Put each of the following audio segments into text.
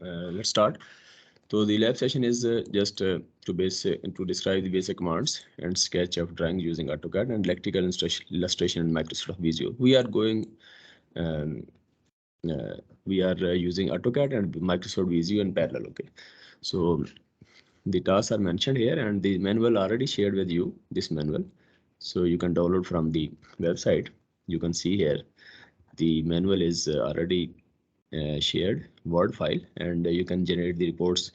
Let's start. So the lab session is just to describe the basic commands and sketch of drawing using AutoCAD and electrical illustration in Microsoft Visio. We are going. Um, we are using AutoCAD and Microsoft Visio in parallel. Okay. So the tasks are mentioned here, and the manual already shared with you. This manual, so you can download from the website. You can see here the manual is already shared Word file, and you can generate the reports.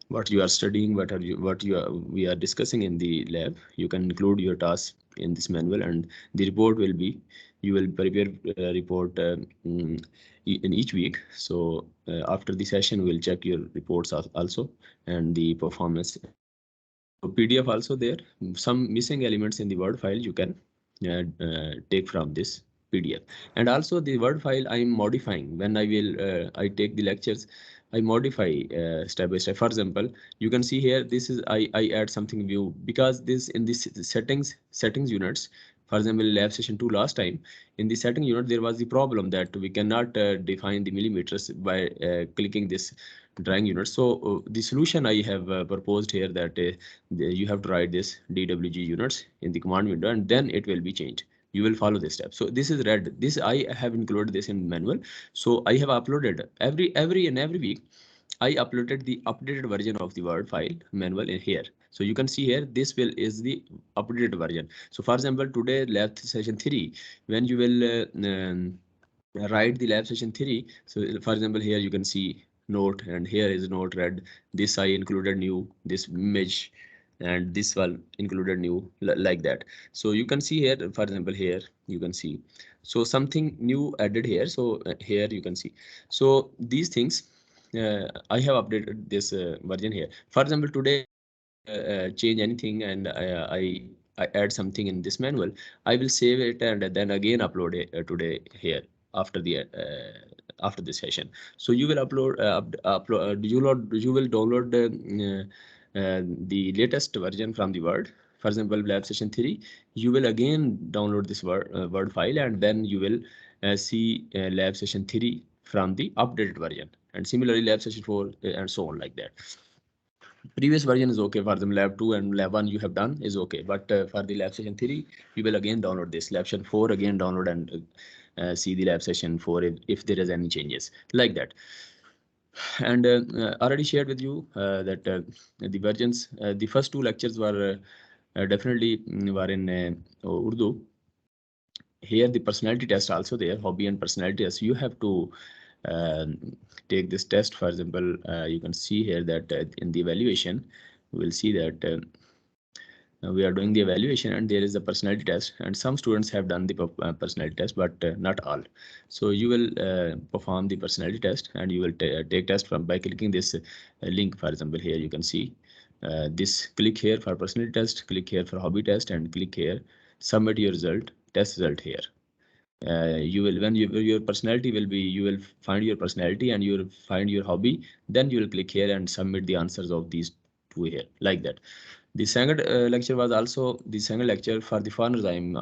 What you are studying, we are discussing in the lab. You can include your tasks in this manual, and the report will be you will prepare a report in each week. So after the session, we'll check your reports also and the performance. So PDF also there. Some missing elements in the Word file you can take from this PDF. And also the Word file I am modifying when I take the lectures. I modify step by step. For example, you can see here this is I add something new because this in this settings units. For example, lab session 2 last time in the setting unit there was the problem that we cannot define the millimeters by clicking this drawing unit. So the solution I have proposed here that you have to write this DWG units in the command window, and then it will be changed. You will follow this step. So this is red. This I have included this in manual. So I have uploaded every week. I uploaded the updated version of the Word file manual in here. So you can see here this will is the updated version. So for example, today lab session 3, when you will write the lab session 3. So for example, here you can see note, and here is note red. This I included new, this image, and this one included new, like that. So you can see here, for example, here you can see. So something new added here. So here you can see. So these things I have updated this version here. For example, today change anything and I add something in this manual, I will save it and then again upload it today here after this session. So you will you will download the latest version from the Word. For example, lab session 3, you will again download this Word file, and then you will see lab session 3 from the updated version, and similarly lab session 4 and so on, like that. Previous version is okay. For the lab 2 and lab 1 you have done is okay, but for the lab session 3 you will again download this lab session 4, again download and see the lab session 4 if there is any changes, like that. And already shared with you that the versions, the first 2 lectures were definitely were in Urdu. Here the personality test also there, hobby and personality test. You have to take this test. For example, you can see here that in the evaluation we will see that we are doing the evaluation, and there is a personality test, and some students have done the personality test, but not all. So you will perform the personality test, and you will take test from by clicking this link. For example, here you can see this, click here for personality test, click here for hobby test, and click here submit your test result here. You will, when your personality will be, you will find your personality and you will find your hobby, then you will click here and submit the answers of these 2 here, like that. The second lecture was also the second lecture for the foreigners. I'm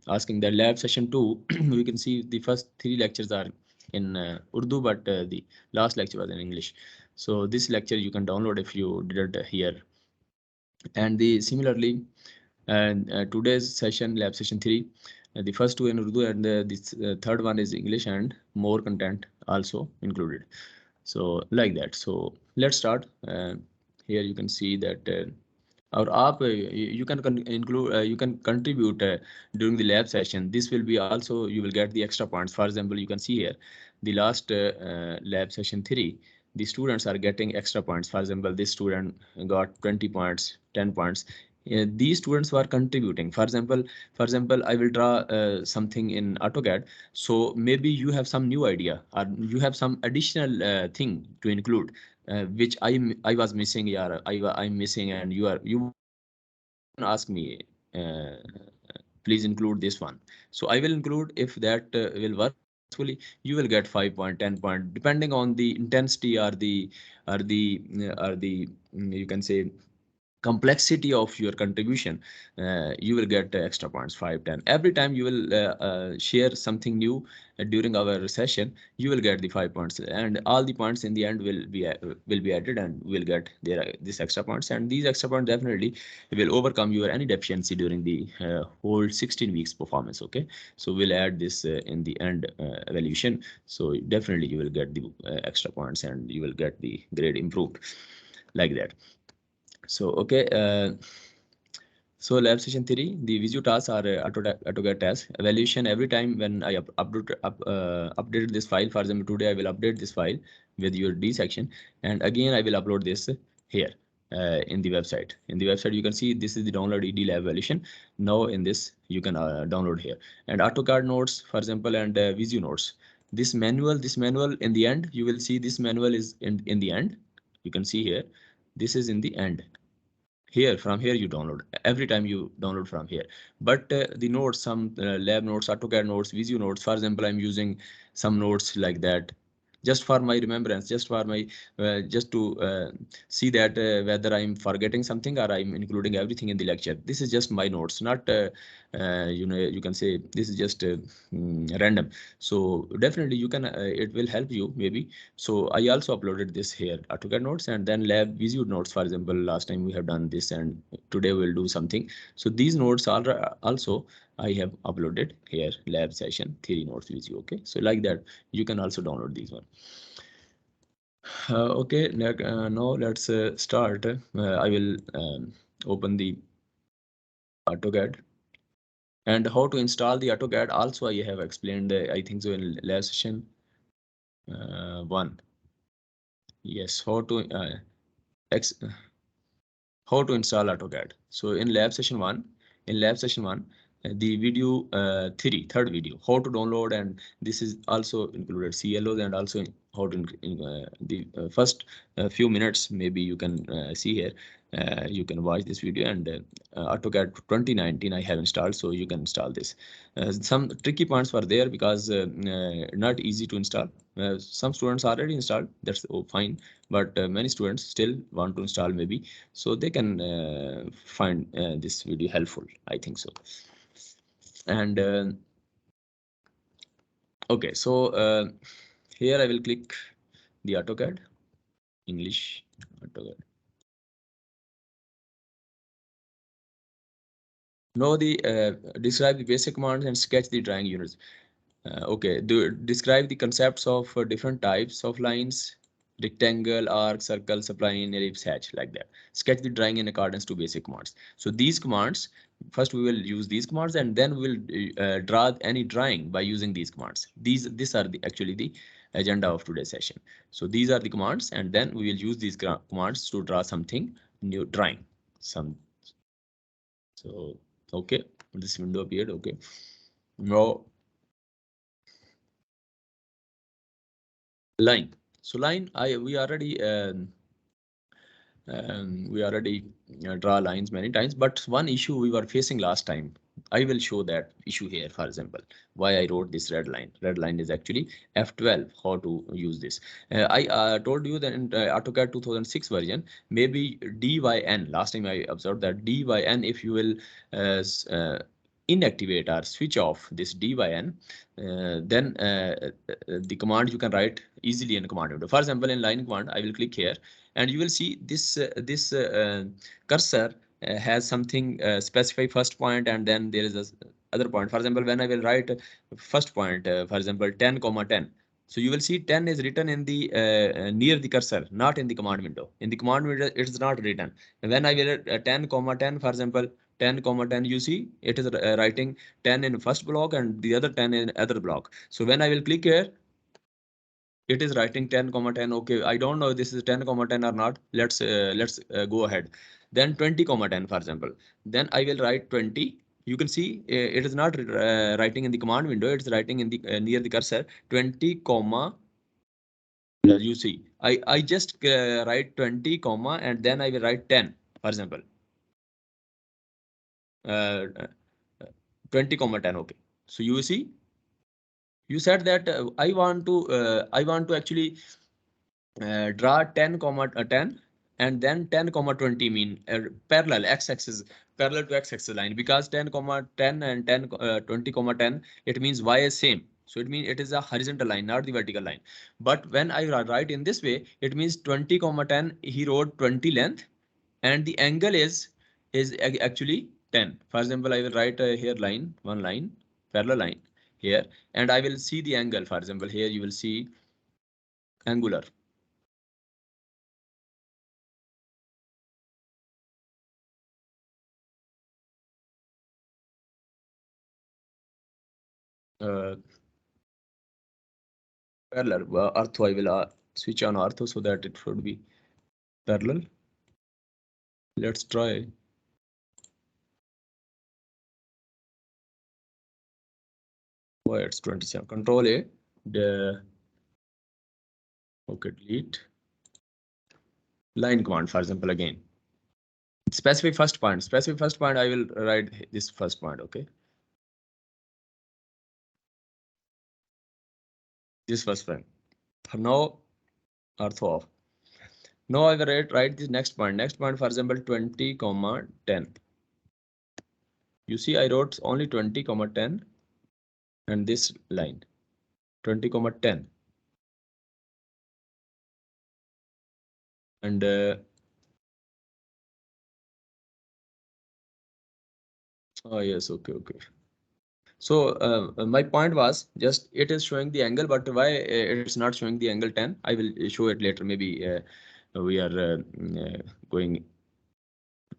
asking that lab session 2 we can see the first 3 lectures are in Urdu, but the last lecture was in English. So this lecture you can download if you didn't hear. And the similarly today's session, lab session 3, the first 2 in Urdu, and this third one is English, and more content also included. So like that. So let's start. Here you can see that or you can include you can contribute during the lab session. This will be also, you will get the extra points. For example, you can see here the last lab session 3, the students are getting extra points. For example, this student got 20 points, 10 points. These students were contributing. For example, I will draw something in AutoCAD. So maybe you have some new idea, or you have some additional thing to include, which I was missing. Yeah, I'm missing, and you ask me, please include this one. So I will include. If that will work successfully, you will get 5 point, 10 point, depending on the intensity or the you can say complexity of your contribution, you will get extra points, 5, 10. Every time you will share something new during our session, you will get the 5 points, and all the points in the end will be added, and will get there this extra points. And these extra points definitely will overcome your any deficiency during the whole 16 weeks performance. Okay, so we'll add this in the end evaluation. So definitely you will get the extra points, and you will get the grade improved like that. So okay, so lab session 3, the Visio tasks are AutoCAD tasks evaluation. Every time when I updated this file, for example, today I will update this file with your D section, and again I will upload this here in the website. In the website, you can see this is the download ED lab evaluation. Now in this, you can download here, and AutoCAD notes, for example, and Visio notes. This manual in the end, you will see this manual is in the end. You can see here, this is in the end. Here, from here you download every time you download from here. But the notes, some lab notes, AutoCAD notes, Visio notes, for example, I'm using some notes like that just for my remembrance, just for my just to see that whether I'm forgetting something or I'm including everything in the lecture. This is just my notes, not you know, you can say this is just random. So definitely you can it will help you maybe. So I also uploaded this here, AutoCAD notes, and then lab Visio notes. For example, last time we have done this, and today we'll do something. So these notes are also I have uploaded here, lab session 3 notes Visio. Okay, so like that you can also download these one. Okay, now let's start. I will open the AutoCAD. And how to install the AutoCAD also I have explained, I think so, in last session 1. Yes, how to install AutoCAD. So in lab session 1, the video third video, how to download, and this is also included CLOs, and also how to the first few minutes maybe you can see here. You can watch this video, and AutoCAD 2019 I have installed, so you can install this. Some tricky points were there because not easy to install. Some students already installed, that's fine, but many students still want to install maybe, so they can find this video helpful, I think so. And okay, so here I will click the AutoCAD English AutoCAD. Now describe the basic commands and sketch the drawing units. Okay, describe the concepts of different types of lines: rectangle, arc, circle, spline, ellipse, hatch, like that. Sketch the drawing in accordance to basic commands. So these commands, first we will use these commands, and then we will draw any drawing by using these commands. These are actually the agenda of today's session. So these are the commands, and then we will use these commands to draw something new, drawing. So okay, this window appeared. Okay, now line. So line, we already draw lines many times, but one issue we were facing last time, I will show that issue here. For example, why I wrote this red line. Red line is actually F12, how to use this. I told you that in AutoCAD 2006 version, maybe DYN, last time I observed that DYN, if you will inactivate or switch off this DYN, then the command you can write easily in command window. For example, in line command, I will click here, and you will see this cursor has something specify first point, and then there is a other point. For example, when I will write first point, for example 10, 10, so you will see 10 is written in the near the cursor, not in the command window. In the command window it is not written. When I will 10, 10, for example 10, 10, you see it is writing 10 in first block and the other 10 in other block. So when I will click here, it is writing 10, 10. Okay, I don't know this is 10, 10 or not. Let's go ahead. Then 20, 10, for example. Then I will write 20. You can see it is not writing in the command window. It's writing in the near the cursor 20, comma. You see, I just write 20, comma, and then I will write 10, for example. 20, 10. Okay. So you see, you said that I want to actually draw 10, 10, and then 10 comma 20 mean parallel x-axis, parallel to x-axis line, because 10 comma 10 and 10 20 comma 10, it means y is same. So it means it is a horizontal line, not the vertical line. But when I write in this way, it means 20 comma 10, he wrote 20 length, and the angle is actually 10. For example, I will write here line, one line, parallel line here, and I will see the angle. For example, here you will see angular. Parallel. Ortho, I will switch on ortho so that it should be parallel. Let's try. Why it's 27. Control A. Okay, delete. Line command, for example, again. Specify first point. Specify first point. I will write this first point. Okay. This first point. For now, ortho off. Now I will write this next point. Next point, for example, 20 comma 10. You see, I wrote only 20 comma 10, and this line 20 comma 10, and oh yes, okay, okay. So my point was just it is showing the angle, but why it's not showing the angle 10? I will show it later. Maybe we are going.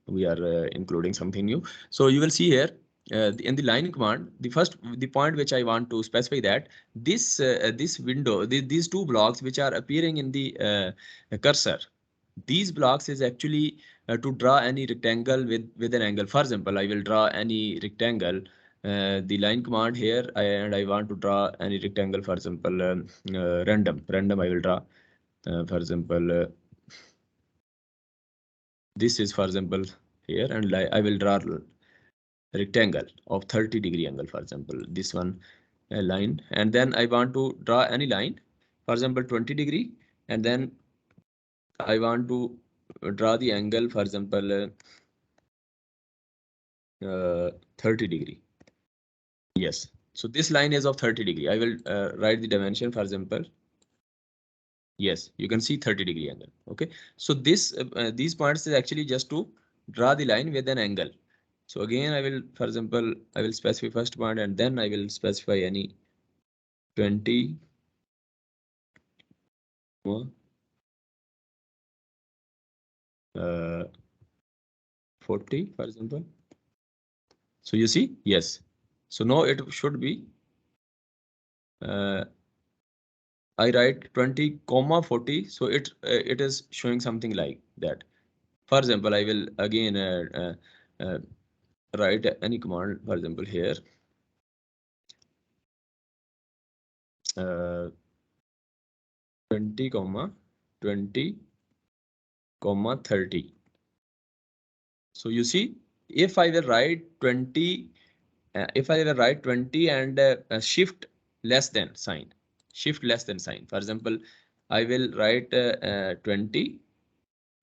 We are including something new. So you will see here in the line command, the point which I want to specify that this window, these two blocks which are appearing in the cursor, these blocks is actually to draw any rectangle with an angle. For example, I will draw any rectangle. The line command here, and I want to draw any rectangle. For example, random I will draw. For example, this is, for example, here, and I will draw rectangle of 30-degree angle. For example, this one line, and then I want to draw any line, for example 20-degree, and then I want to draw the angle, for example 30-degree. Yes, so this line is of 30-degree. I will write the dimension, for example. Yes, you can see 30-degree angle. Okay, so this these points is actually just to draw the line with an angle. So again, I will, for example, I will specify first point, and then I will specify any 20 40, for example. So you see, yes. So now it should be I write 20 comma 40. So it is showing something like that. For example, I will again write any command. For example, here 20 comma 20 comma 30. So you see, if I will write 20, if I will write 20 and shift less than sign, shift less than sign. For example, I will write 20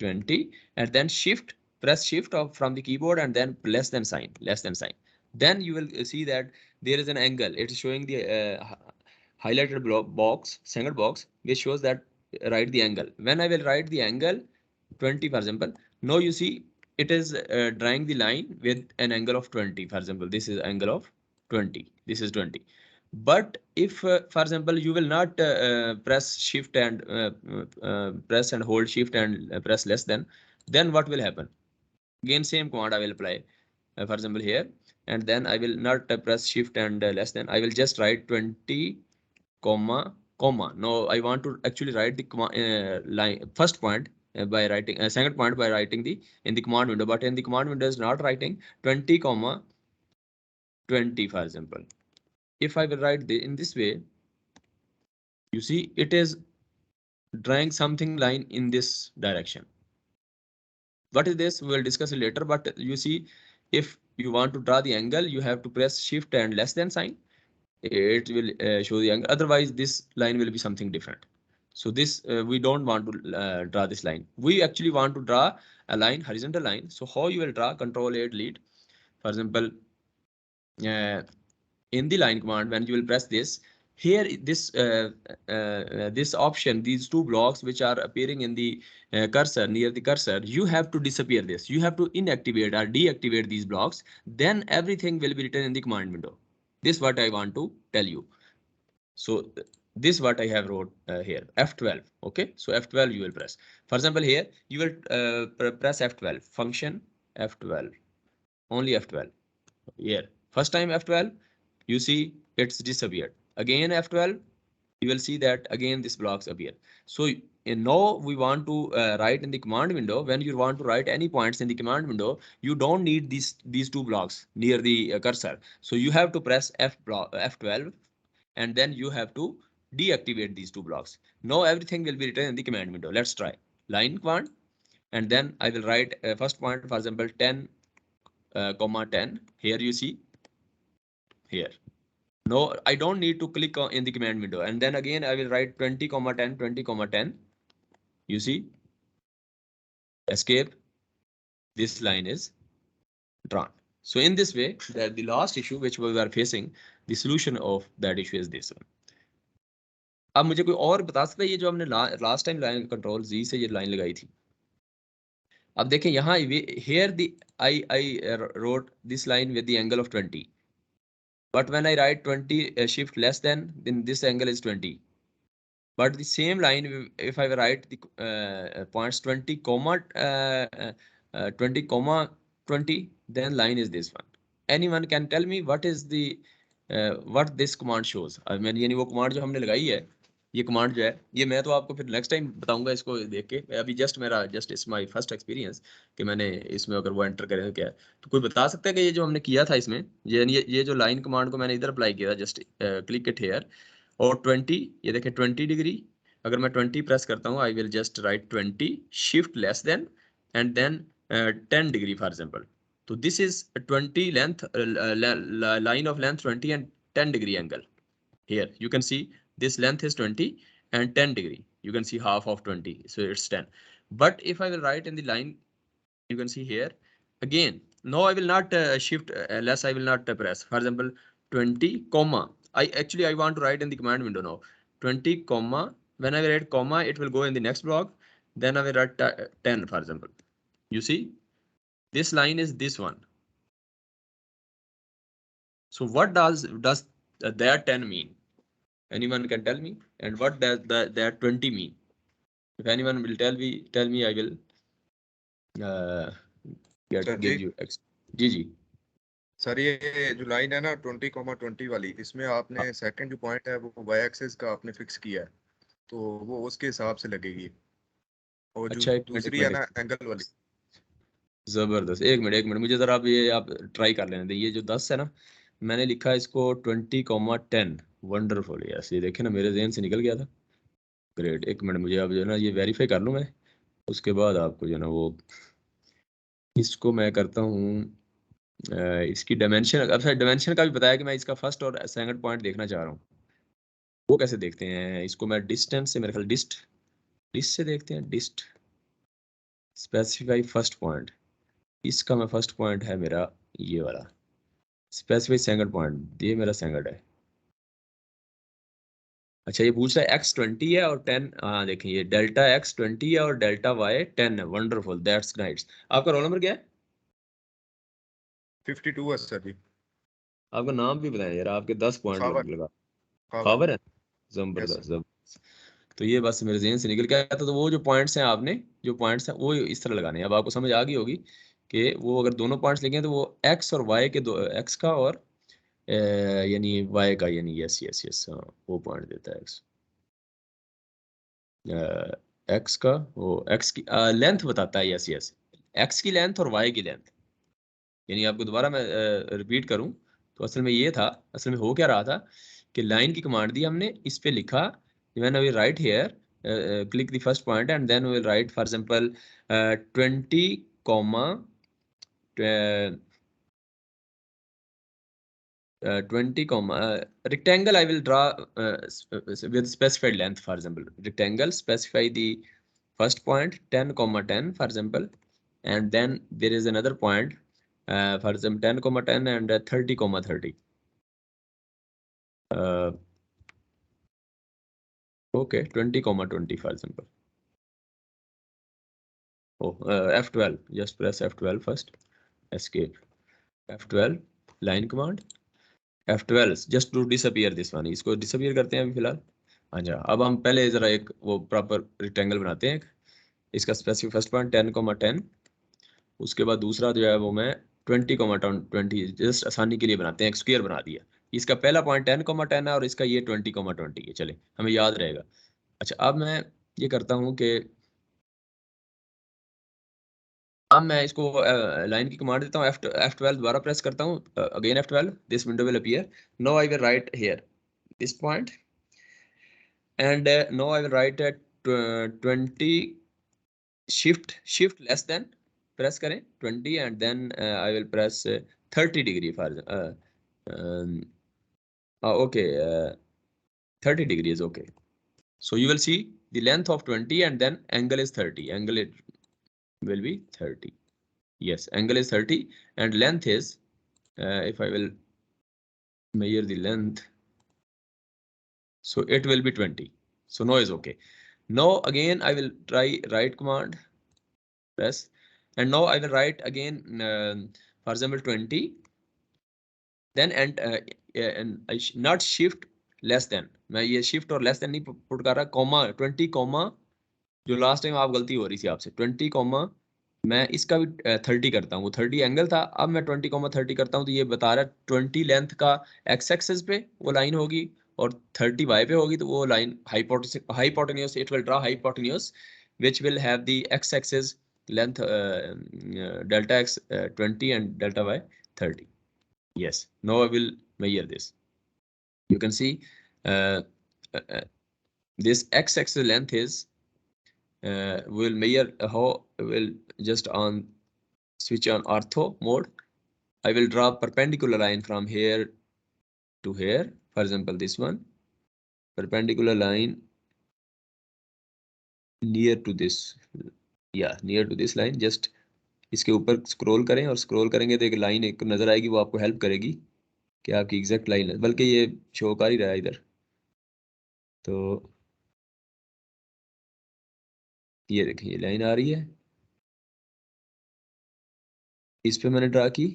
and then shift, press shift from the keyboard, and then less than sign, less than sign. Then you will see that there is an angle. It is showing the highlighted box, single box, which shows that write the angle. When I will write the angle 20, for example, now you see it is drawing the line with an angle of 20. For example, this is angle of 20. This is 20. But if, for example, you will not press shift and press and hold shift and press less than, then what will happen? Again, same command I will apply. For example, here, and then I will not press shift and less than. I will just write 20 comma comma. Now I want to actually write the line first point by writing second point by writing the in the command window, but in the command window is not writing 20 comma 20, for example. If I will write in this way, you see it is drawing something line in this direction. What is this? We will discuss it later, but you see, if you want to draw the angle, you have to press shift and less than sign. It will show the angle. Otherwise, this line will be something different. So this we don't want to draw this line. We actually want to draw a line, horizontal line. So how you will draw? Control A, delete. For example, in the line command, when you will press this here, this option, these two blocks which are appearing in the cursor, near the cursor, you have to disappear this. You have to inactivate or deactivate these blocks. Then everything will be written in the command window. This is what I want to tell you. So this is what I have wrote here, F12. Okay, so F12 you will press. For example, here you will press F12, function F12, only F12. Here, first time F12, you see it's disappeared. Again F12, you will see that again this blocks appear. So now we want to write in the command window. When you want to write any points in the command window, you don't need these two blocks near the cursor. So you have to press F12, and then you have to deactivate these two blocks. Now everything will be written in the command window. Let's try line command, and then I will write first point, for example 10, comma 10. Here you see here. No, I don't need to click on in the command window, and then again I will write 20, comma 10, 20, comma 10. You see, escape. This line is drawn. So in this way, that the last issue which we are facing, the solution of that issue is this one. अब मुझे कोई और बता सकता है ये जो हमने लास्ट टाइम लाइन कंट्रोल जी से ये लाइन लगाई थी. अब देखें यहाँ here the I wrote this line with the angle of 20, but when I write 20 shift less than, then this angle is 20. But the same line, if I write the points 20 comma 20 comma 20, then line is this one. Anyone can tell me what is the what this command shows? I mean यानी वो command जो हमने लगाई है, ये command जो है, ये मैं तो आपको फिर next time बताऊंगा इसको देख के. अभी just is my first experience कि मैंने इसमें अगर वो enter करें तो क्या है. तो कोई बता सकता है कि ये जो हमने किया था इसमें, ये जो line command को मैंने इधर apply किया था, just click it here. और 20, ये देखें 20 डिग्री. अगर मैं 20 प्रेस करता हूँ, I will just write 20 shift less then and then 10 degree for example. तो this is 20 length, line of length 20 and 10 degree angle. Here you can see this length is 20 and 10 degree. You can see half of 20, so it's 10. But if I will write in the line, you can see here again. No, I will not shift less. I will not press. For example, 20 comma. I want to write in the command window now. 20 comma. When I will write comma, it will go in the next block. Then I will write 10, for example. You see, this line is this one. So what does that 10 mean? Anyone can tell me? And what does that 20 mean? If anyone will tell me, I will give you. जी. Sir ये जो line है ना 20,20 वाली, इसमें आपने second जो point है वो वाई एक्सिस का आपने फिक्स किया है, तो वो उसके हिसाब से लगेगी. और जो दूसरी है ना एंगल वाली. जबरदस्त. एक मिनट मुझे जरा आप ट्राई कर लेने दें. ये जो 10 है ना, मैंने लिखा इसको 20,10. वंडरफुल. यस, ये देखें ना, मेरे जहन से निकल गया था. ग्रेट. एक मिनट मुझे अब जो है ना ये वेरीफाई कर लूँ मैं, उसके बाद आपको जो है ना वो इसको मैं करता हूँ. इसकी डायमेंशन, अच्छा डायमेंशन का भी बताया कि मैं इसका फर्स्ट और सेकंड पॉइंट देखना चाह रहा हूँ. वो कैसे देखते हैं इसको? मैं डिस्टेंस से, मेरे ख्याल डिस्ट से देखते हैं. डिस्ट स्पेसिफाई फर्स्ट पॉइंट. इसका मैं फर्स्ट पॉइंट है मेरा ये वाला. स्पेसिफाई सेकंड पॉइंट, ये मेरा सेकंड है. अच्छा, ये पूछ रहा है x20 है और 10. हाँ देखें, ये डेल्टा x20 है और डेल्टा y 10 है. Wonderful, that's nice. आपका रोल नंबर क्या है? 52 है सर जी. आपका नाम भी बताएं यार. आपके 10 पॉइंट लगा. खबर है. जबरदस्त. तो ये बस मेरे ज़हन से निकल गया था. तो वो जो पॉइंट्स हैं, आपने जो पॉइंट्स हैं वो इस तरह लगाने हैं. अब आपको समझ आ गई होगी कि वो अगर दोनों पॉइंट्स लिखे तो वो x और y के, दो x का और यानी y का, यानी यस यस यस, हाँ वो पॉइंट देता है x. x का वो x की लेंथ बताता है. यस यस, x की लेंथ और y की लेंथ. यानी आपको दोबारा मैं रिपीट करूं तो असल में ये था, असल में हो क्या रहा था कि लाइन की कमांड दी हमने, इस पे लिखा when I will write here, click the first point and then we will write for example 20 comma 20 comma rectangle I will draw with specified length. For example, rectangle, specify the first point 10 comma 10 for example, and then there is another point for example 10 comma 10 and 30 comma 30. Okay, 20 comma 20 for example. Oh, F12, just press F12 first, escape, F12 line command, F12 just to disappear this one. इसको disappear करते हैं अभी फिलहाल. अच्छा, अब हम पहले जरा एक वो प्रॉपर रेक्टेंगल बनाते हैं. इसका स्पेसिफिक फर्स्ट पॉइंट 10,10, उसके बाद दूसरा जो है वो मैं 20,20 जस्ट आसानी के लिए बनाते हैं, एक स्क्वायर बना दिया. इसका पहला पॉइंट 10,10 है और इसका ये 20,20 है. चले, हमें याद रहेगा. अच्छा, अब मैं ये करता हूँ कि अब मैं इसको लाइन की कमांड देता हूँ, F12 दोबारा प्रेस करता हूँ, again F12, this window will appear. Now I will write here this point and now I will write at 20 shift less than, press करें 20 and then I will press 30 degree for okay, 30 degree is okay. So you will see the length of 20 and then angle is 30. Angle it will be 30. Yes, angle is 30 and length is if I will measure the length, so it will be 20. So now is okay. Now again I will try right command, press, and now I will write again for example 20, then and not shift less than. मैं ये shift और less than नहीं put कर रहा, comma 20 comma जो last time आप गलती हो रही थी आपसे 20 comma मैं इसका भी 30 करता हूँ. वो 30 एंगल था, अब मैं 20 30 करता हूँ, तो ये बता रहा है 20 लेंथ का एक्स एक्सेस पे वो लाइन होगी और 30 वाई पे होगी, तो वो line hypotenuse, it will draw hypotenuse which will have the x axis length delta x 20 and delta y 30. Yes, now I will measure this. You can see uh, this x axis length is will measure how will just on switch on ortho mode. I will draw perpendicular line from here to here. For example, this one perpendicular line near to this, yeah, near to this line. Just इसके ऊपर scroll करें और scroll करेंगे तो एक line एक नजर आएगी, वो आपको हेल्प करेगी कि आपकी एग्जैक्ट लाइन है, बल्कि ये शो कर ही रहा है इधर. तो ये देखिए, ये लाइन आ रही है, इस पे मैंने ड्रा की,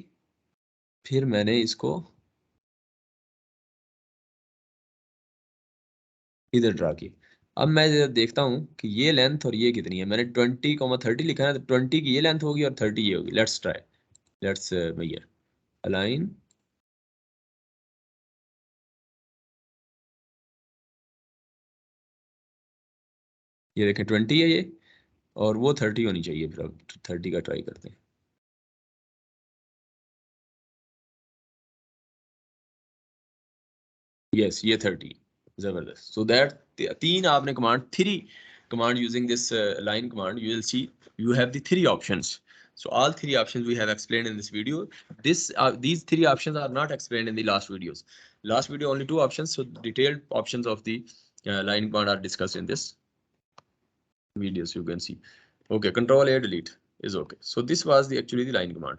फिर मैंने इसको इधर ड्रा की. अब मैं देखता हूँ कि ये लेंथ और ये कितनी है. मैंने 20,30 लिखा है, तो 20 की ये लेंथ होगी और 30 ये होगी. Let's try, let's measure, align, ये देखें 20 है ये, और वो 30 होनी चाहिए. फिर अब 30 का ट्राई करते हैं. यस, ये 30, जबरदस्त. सो दैट तीन आपने command, three command using this line command, you will see you have the three options. So all three options we have explained in this video. These three options are not explained in the last videos. Last video only two options, so detailed options of the line command are discussed in this videos. You can see. Okay, Control A delete is okay. So this was the actually the line command.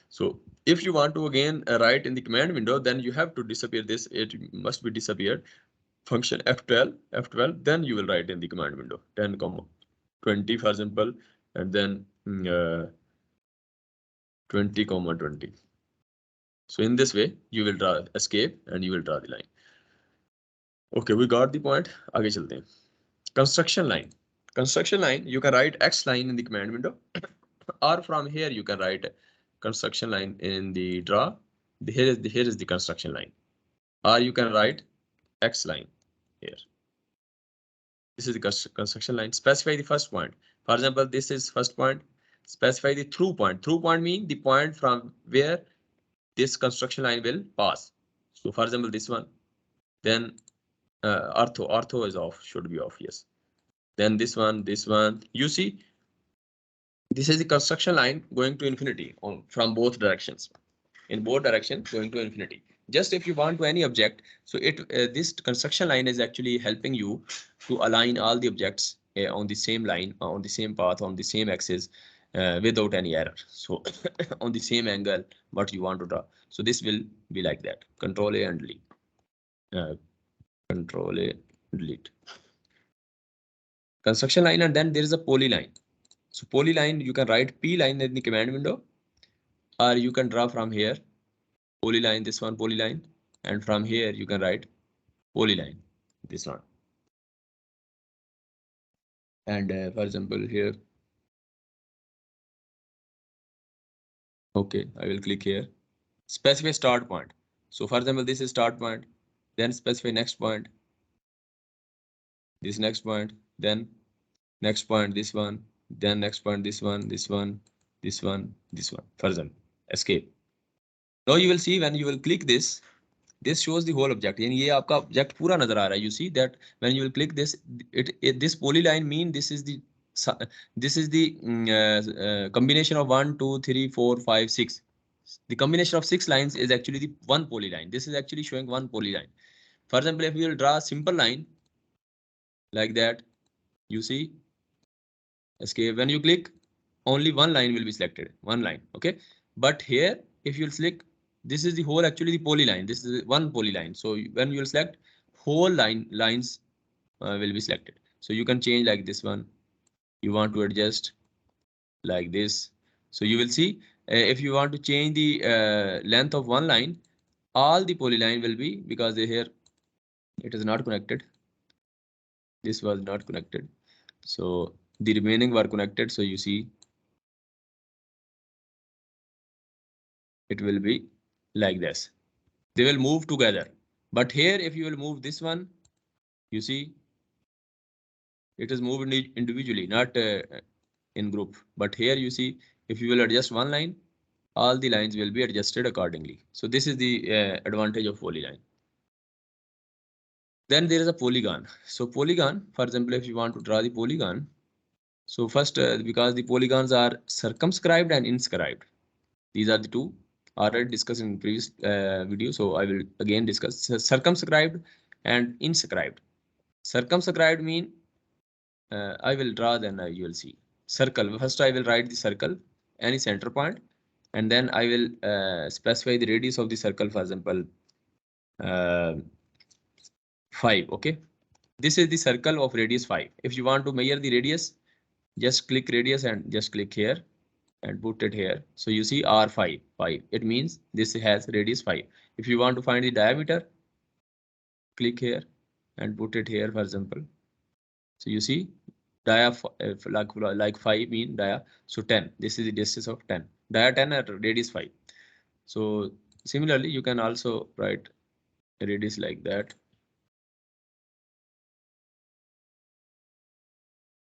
So if you want to again write in the command window, then you have to disappear this. It must be disappeared. Function F12, then you will write in the command window 10, 20 for example, and then 20, 20. So in this way you will draw escape and you will draw the line. Okay, we got the point. आगे चलते हैं. Construction line. Construction line, you can write X line in the command window, or from here you can write construction line in the draw. Here is the construction line, or you can write X line here. This is the construction line. Specify the first point. For example, this is first point. Specify the through point. Through point means the point from where this construction line will pass. So for example, this one. Then ortho is off, should be off, yes. Then this one. You see, this is the construction line going to infinity from both directions. In both directions going to infinity. just if you want to any object, so this construction line is actually helping you to align all the objects on the same line, on the same path, on the same axis, without any error. So on the same angle what you want to draw. So this will be like that. Control A and delete. Control A, delete. Construction line, and then there is a polyline. So polyline, you can write P line in the command window, or you can draw from here polyline, this one polyline, and from here you can write polyline, this one. And for example here, okay, I will click here, specify start point. So for example, this is start point, then specify next point, this next point, then next point, this one, then next point, this one, this one, this one, this one. For example, escape. Now you will see when you will click this shows the whole object. यानी ये आपका object पूरा नजर आ रहा है. You see that when you will click this, this polyline mean this is the combination of 1, 2, 3, 4, 5, 6. The combination of 6 lines is actually the one polyline. This is actually showing one polyline. For example, if you will draw a simple line like that, you see, escape. When you click, only one line will be selected, one line. Okay, but here if you select, this is the whole actually the polyline. This is one polyline. So when you will select, whole lines will be selected. So you can change like this one. You want to adjust like this. So you will see if you want to change the length of one line, all the polyline will be, because here it is not connected. This was not connected. So the remaining were connected. So you see it will be like this. They will move together. But here if you will move this one, you see it is moved individually, not in group. But here you see if you will adjust one line, all the lines will be adjusted accordingly. So this is the advantage of polyline. Then there is a polygon. So polygon, for example, if you want to draw the polygon, so first because the polygons are circumscribed and inscribed, these are the two already discussed in previous video. So I will again discuss circumscribed and inscribed. Circumscribed mean I will draw, then you will see circle. First I will write the circle, any center point, and then I will specify the radius of the circle, for example 5. Okay, this is the circle of radius 5. If you want to measure the radius, just click radius and just click here and put it here. So you see R5, 5. It means this has radius 5. If you want to find the diameter, click here and put it here, for example. So you see dia like 5 mean dia. So 10. This is the distance of 10. Dia 10 at radius 5. So similarly, you can also write a radius like that.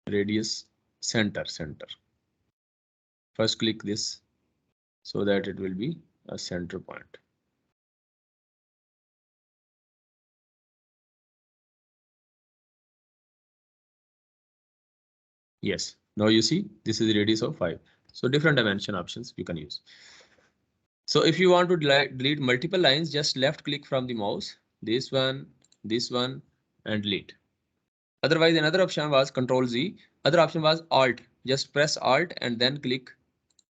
Radius center. First click this so that it will be a center point. Yes, now you see this is the radius of 5. So different dimension options you can use. So if you want to delete multiple lines, just left click from the mouse, this one, and delete. Otherwise, another option was Control Z. Other option was Alt. Just press Alt and then click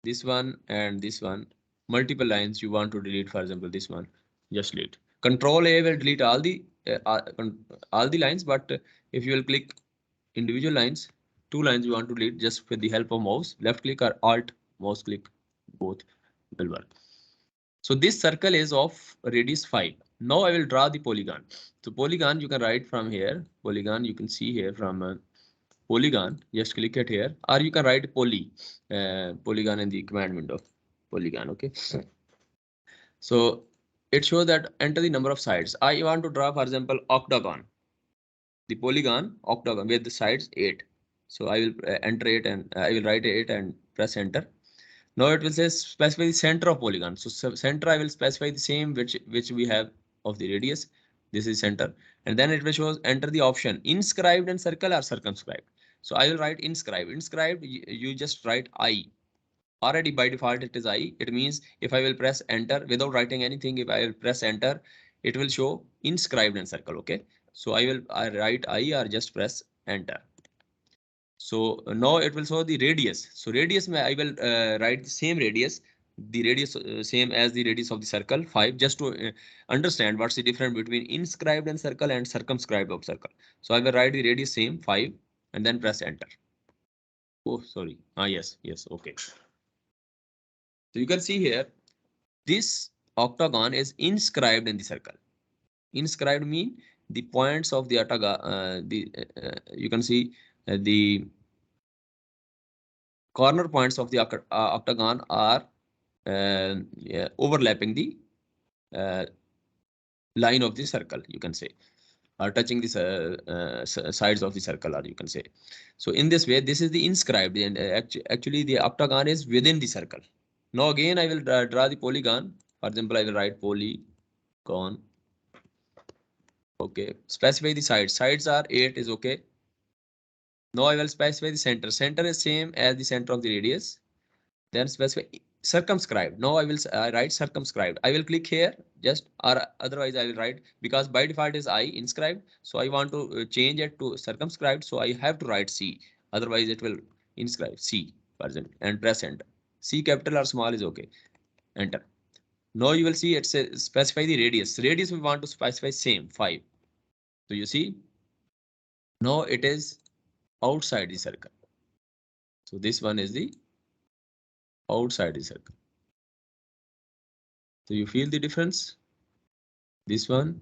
this one and this one. Multiple lines you want to delete, for example, this one, just delete. Control A will delete all the lines, but if you will click individual lines, 2 lines you want to delete, just with the help of mouse, left click or Alt, mouse click, both will work. So this circle is of radius 5. Now I will draw the polygon. So polygon you can write from here. Polygon you can see here from polygon. Just click it here, or you can write polygon in the command window. Polygon. Okay. So it shows that enter the number of sides. I want to draw, for example, octagon. The polygon octagon with the sides 8. So I will enter 8 and I will write 8 and press enter. Now it will say specify the center of polygon. So center I will specify the same which we have of the radius. This is center, and then it will show enter the option inscribed and circle or circumscribed. So I will write inscribed. Inscribed you just write I. Already by default it is I. It means if I will press enter without writing anything, if I will press enter, it will show inscribed in circle. Okay, so I write I or just press enter. So now it will show the radius. So radius I will write the same radius, the radius same as the radius of the circle 5, just to understand what's the difference between inscribed in circle and circumscribed of circle. So I will write the radius same 5 and then press enter. Oh, sorry. Yes, yes. Okay. So you can see here, this octagon is inscribed in the circle. Inscribed mean the points of the octagon, you can see the corner points of the octagon are yeah, overlapping the uh, line of the circle, you can say, or touching the sides of the circle, or you can say. So in this way, this is the inscribed, and actually the octagon is within the circle. Now again, I will draw the polygon. For example, I will write polygon. Okay, specify the sides. Sides are 8 is okay. Now I will specify the center. Center is same as the center of the radius. Then specify circumscribed. Now I will write circumscribed. I will click here just, or otherwise I will write, because by default is I inscribed. So I want to change it to circumscribed. So I have to write C. Otherwise it will inscribe C, for example, and press enter. C capital or small is okay. Enter. Now you will see it says specify the radius. Radius we want to specify same 5. So you see, now it is outside the circle. So this one is the outside the circle. So you feel the difference? This one,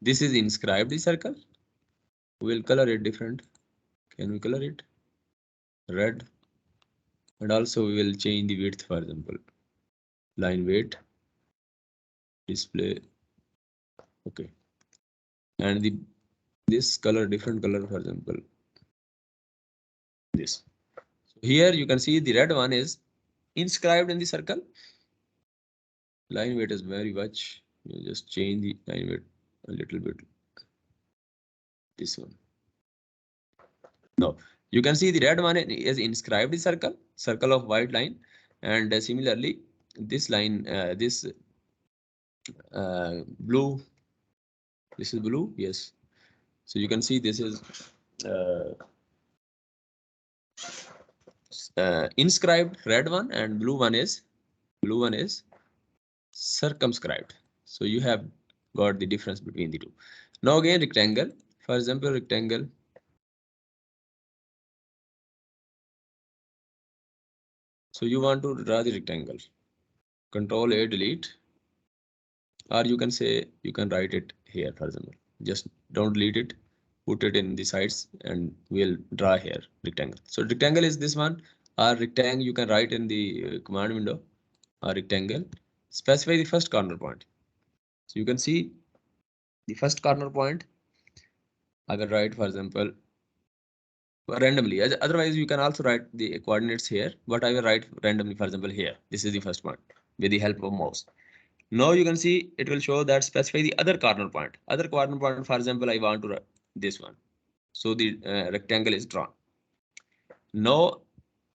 this is inscribed the circle. We'll color it different. Can we color it red? And also we will change the width, for example, line weight, display. Okay. And this color, different color, for example, this. So here you can see the red one is inscribed in the circle. Line weight is very much. You just change the line weight a little bit. This one. No, you can see the red one is inscribed in circle of white line, and similarly this line, this blue, this is blue. Yes, so you can see this is inscribed red one, and blue one is circumscribed. So you have got the difference between the two. Now again rectangle, for example, rectangle. So you want to draw the rectangle. Control A, delete, or you can say you can write it here, for example. Just don't delete it, put it in the sides, and we'll draw here rectangle. So rectangle is this one, or rectangle you can write in the command window, or rectangle. Specify the first corner point. So you can see the first corner point. I will write, for example, randomly. Otherwise, you can also write the coordinates here, but I will write randomly, for example, here. This is the first one with the help of mouse. Now you can see it will show that specify the other corner point. Other corner point, for example, I want to write this one. So the rectangle is drawn. Now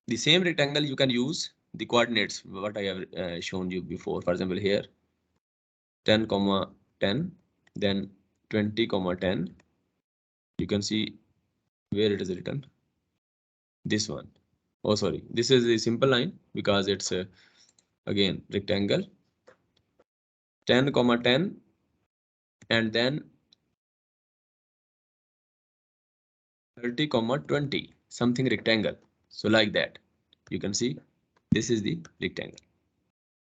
the same rectangle you can use the coordinates what I have shown you before. For example, here 10, 10, then 20, 10. You can see where it is written. This one. Oh, sorry. This is a simple line because it's again rectangle 10, 10, and then 30, 20, something rectangle. So like that, you can see this is the rectangle.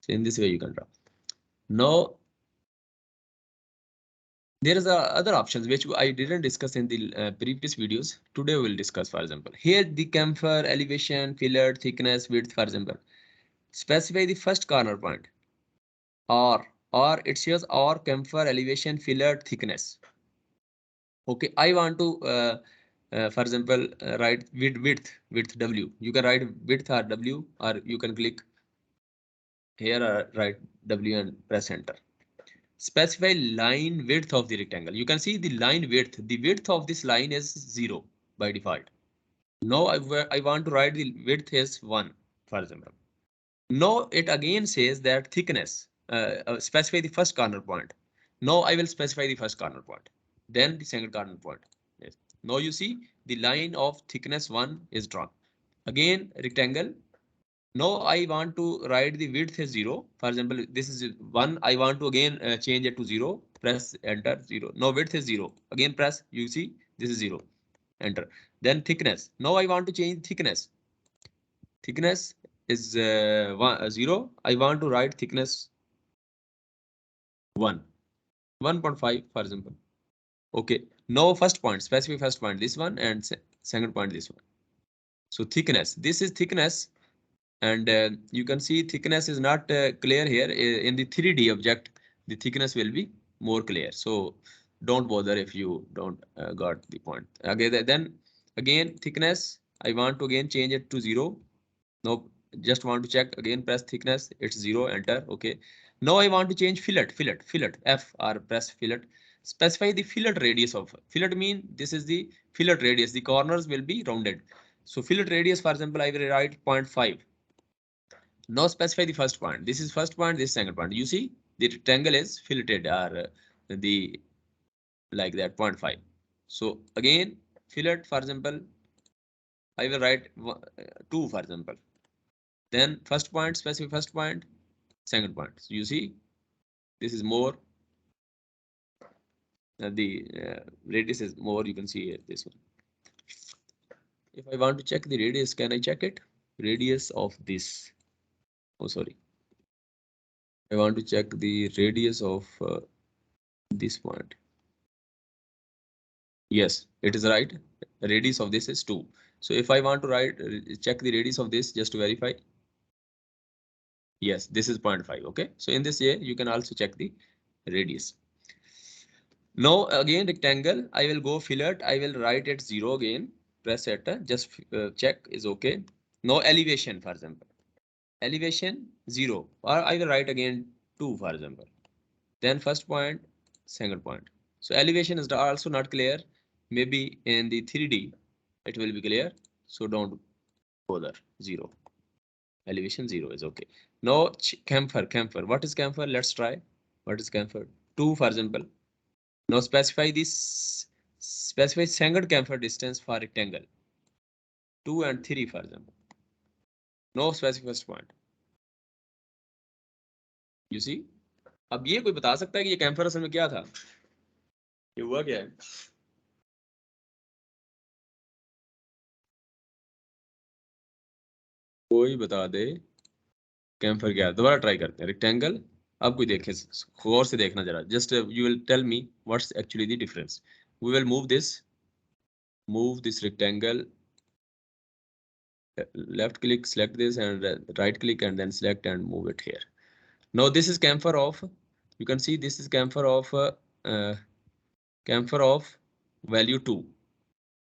So in this way you can draw. Now there is other options which I didn't discuss in the previous videos. Today we'll discuss, for example, here the chamfer, elevation, fillet, thickness, width, for example. Specify the first corner point, or it says or chamfer, elevation, fillet, thickness. Okay, I want to for example write width W. You can write width or W, or you can click here or write W and press enter. Specify line width of the rectangle. You can see the line width. The width of this line is 0 by default. Now I want to write the width is 1. for example. Now it again says that thickness, specify the first corner point. Now I will specify the first corner point, then the second corner point. Yes. Now you see the line of thickness 1 is drawn. Again rectangle. Now I want to write the width is 0. For example, this is 1. I want to again change it to 0. Press enter 0. Now width is 0. Again press. You see this is 0. Enter. Then thickness. Now I want to change thickness. Thickness is 0. I want to write thickness 1. 1.5 for example. Okay. Now first point. Specify first point. This one and second point. This one. So thickness. This is thickness. And you can see thickness is not clear here. In the 3D object, the thickness will be more clear. So don't bother if you don't got the point. Okay, then again thickness, I want to again change it to 0. No, just want to check again, press thickness, it's 0, enter. Okay. Now I want to change fillet, F or press fillet. Specify the fillet radius of fillet mean this is the fillet radius. The corners will be rounded. So fillet radius, for example, I will write 0.5. Now specify the first point. This is first point, this is second point. You see the rectangle is filleted or the like that 0.5. So again fillet, for example, I will write 2 for example. Then first point, specify first point, second point. So you see this is more, the radius is more. You can see this one. If I want to check the radius, can I check it? Radius of this. Oh, sorry. I want to check the radius of this point. Yes, it is right. The radius of this is 2. So if I want to write, check the radius of this just to verify. Yes, this is 0.5. Okay. So in this way, you can also check the radius. Now again rectangle, I will go fillet. I will write it 0 again. Press enter. Just check is okay. Now elevation, for example. Elevation 0. Or I will write again 2, for example. Then first point, second point. So elevation is also not clear. Maybe in the 3D it will be clear. So don't bother. 0. Elevation 0 is okay. Now chamfer. What is chamfer? Let's try. What is chamfer? 2, for example. Now specify second chamfer distance for rectangle. 2 and 3, for example. Now specify first point. You see? अब ये कोई बता सकता है कि ये camphor असल में क्या था? ये हुआ क्या है? कोई बता दे कैम्फर क्या है? दोबारा ट्राई करते हैं. रेक्टेंगल. अब कोई देखे, गौर से देखना जरा. Just you will tell me what's actually the difference. We will move this rectangle. Left click, select this, and right click, and then select and move it here. Now this is chamfer of. You can see this is chamfer of value 2,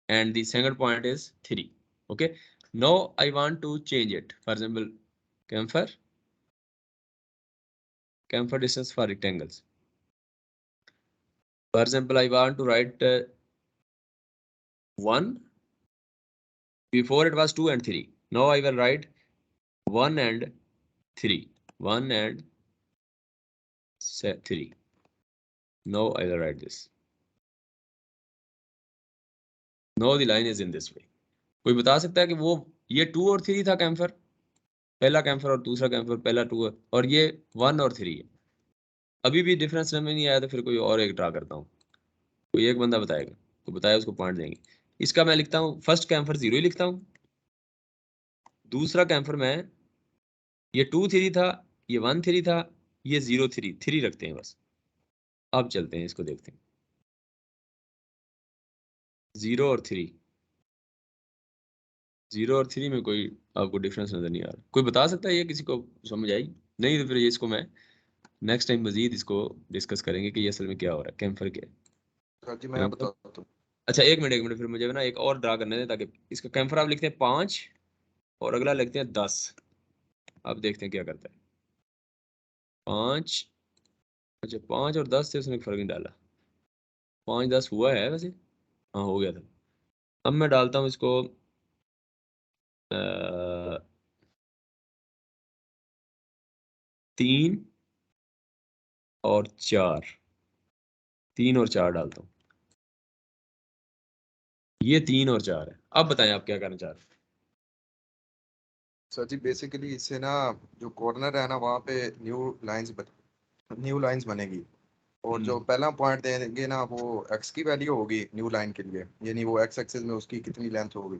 and the second point is 3. Okay. Now I want to change it. For example, chamfer distance for rectangles. For example, I want to write 1. Before it was 2 and 3. Now I will write 1 and 3. 1 and 3. Now I will write this. Now the line is in this way. कोई बता सकता है कि वो ये 2 और 3 था camphor, पहला कैम्फर और दूसरा कैम्फर, पहला 2 और ये 1 और 3 है. अभी भी डिफरेंस समझ नहीं आया तो फिर कोई और एक ड्रा करता हूँ. कोई एक बंदा बताएगा, तो बताया उसको पॉइंट देंगे. इसका मैं लिखता हूँ फर्स्ट कैम्फर 0 ही लिखता हूँ. दूसरा कैम्फर में ये 2 3 था, ये 1 3 था, ये 0 3 रखते हैं बस. अब चलते हैं इसको देखते हैं. 0 और 3 में कोई आपको डिफरेंस नजर नहीं आ रहा. कोई बता सकता है ये? किसी को समझ आई? नहीं तो फिर इसको मैं नेक्स्ट टाइम मजीद इसको डिस्कस करेंगे कि ये असल में क्या हो रहा है, कैम्फर क्या है. जी मैं बताता हूं. अच्छा एक मिनट फिर मुझे ना एक और ड्रा करने दें ताकि इसका कैम्फर आप लिखते हैं 5 और अगला लिखते हैं 10. अब देखते हैं क्या करता है. 5. अच्छा 5 और 10 से उसने फर्क नहीं डाला. 5 10 हुआ है वैसे. हाँ हो गया था. अब मैं डालता हूँ इसको 3 और 4, 3 और 4 डालता हूँ, ये 3 और 4 है। अब बताएं आप क्या करना चाह रहे हैं। सर जी बेसिकली इससे ना जो कॉर्नर है ना वहाँ पे न्यू लाइंस बनेगी, और जो पहला पॉइंट देंगे ना वो एक्स की वैल्यू होगी न्यू लाइन के लिए, यानी वो एक्स एक्सिस में उसकी कितनी लेंथ होगी,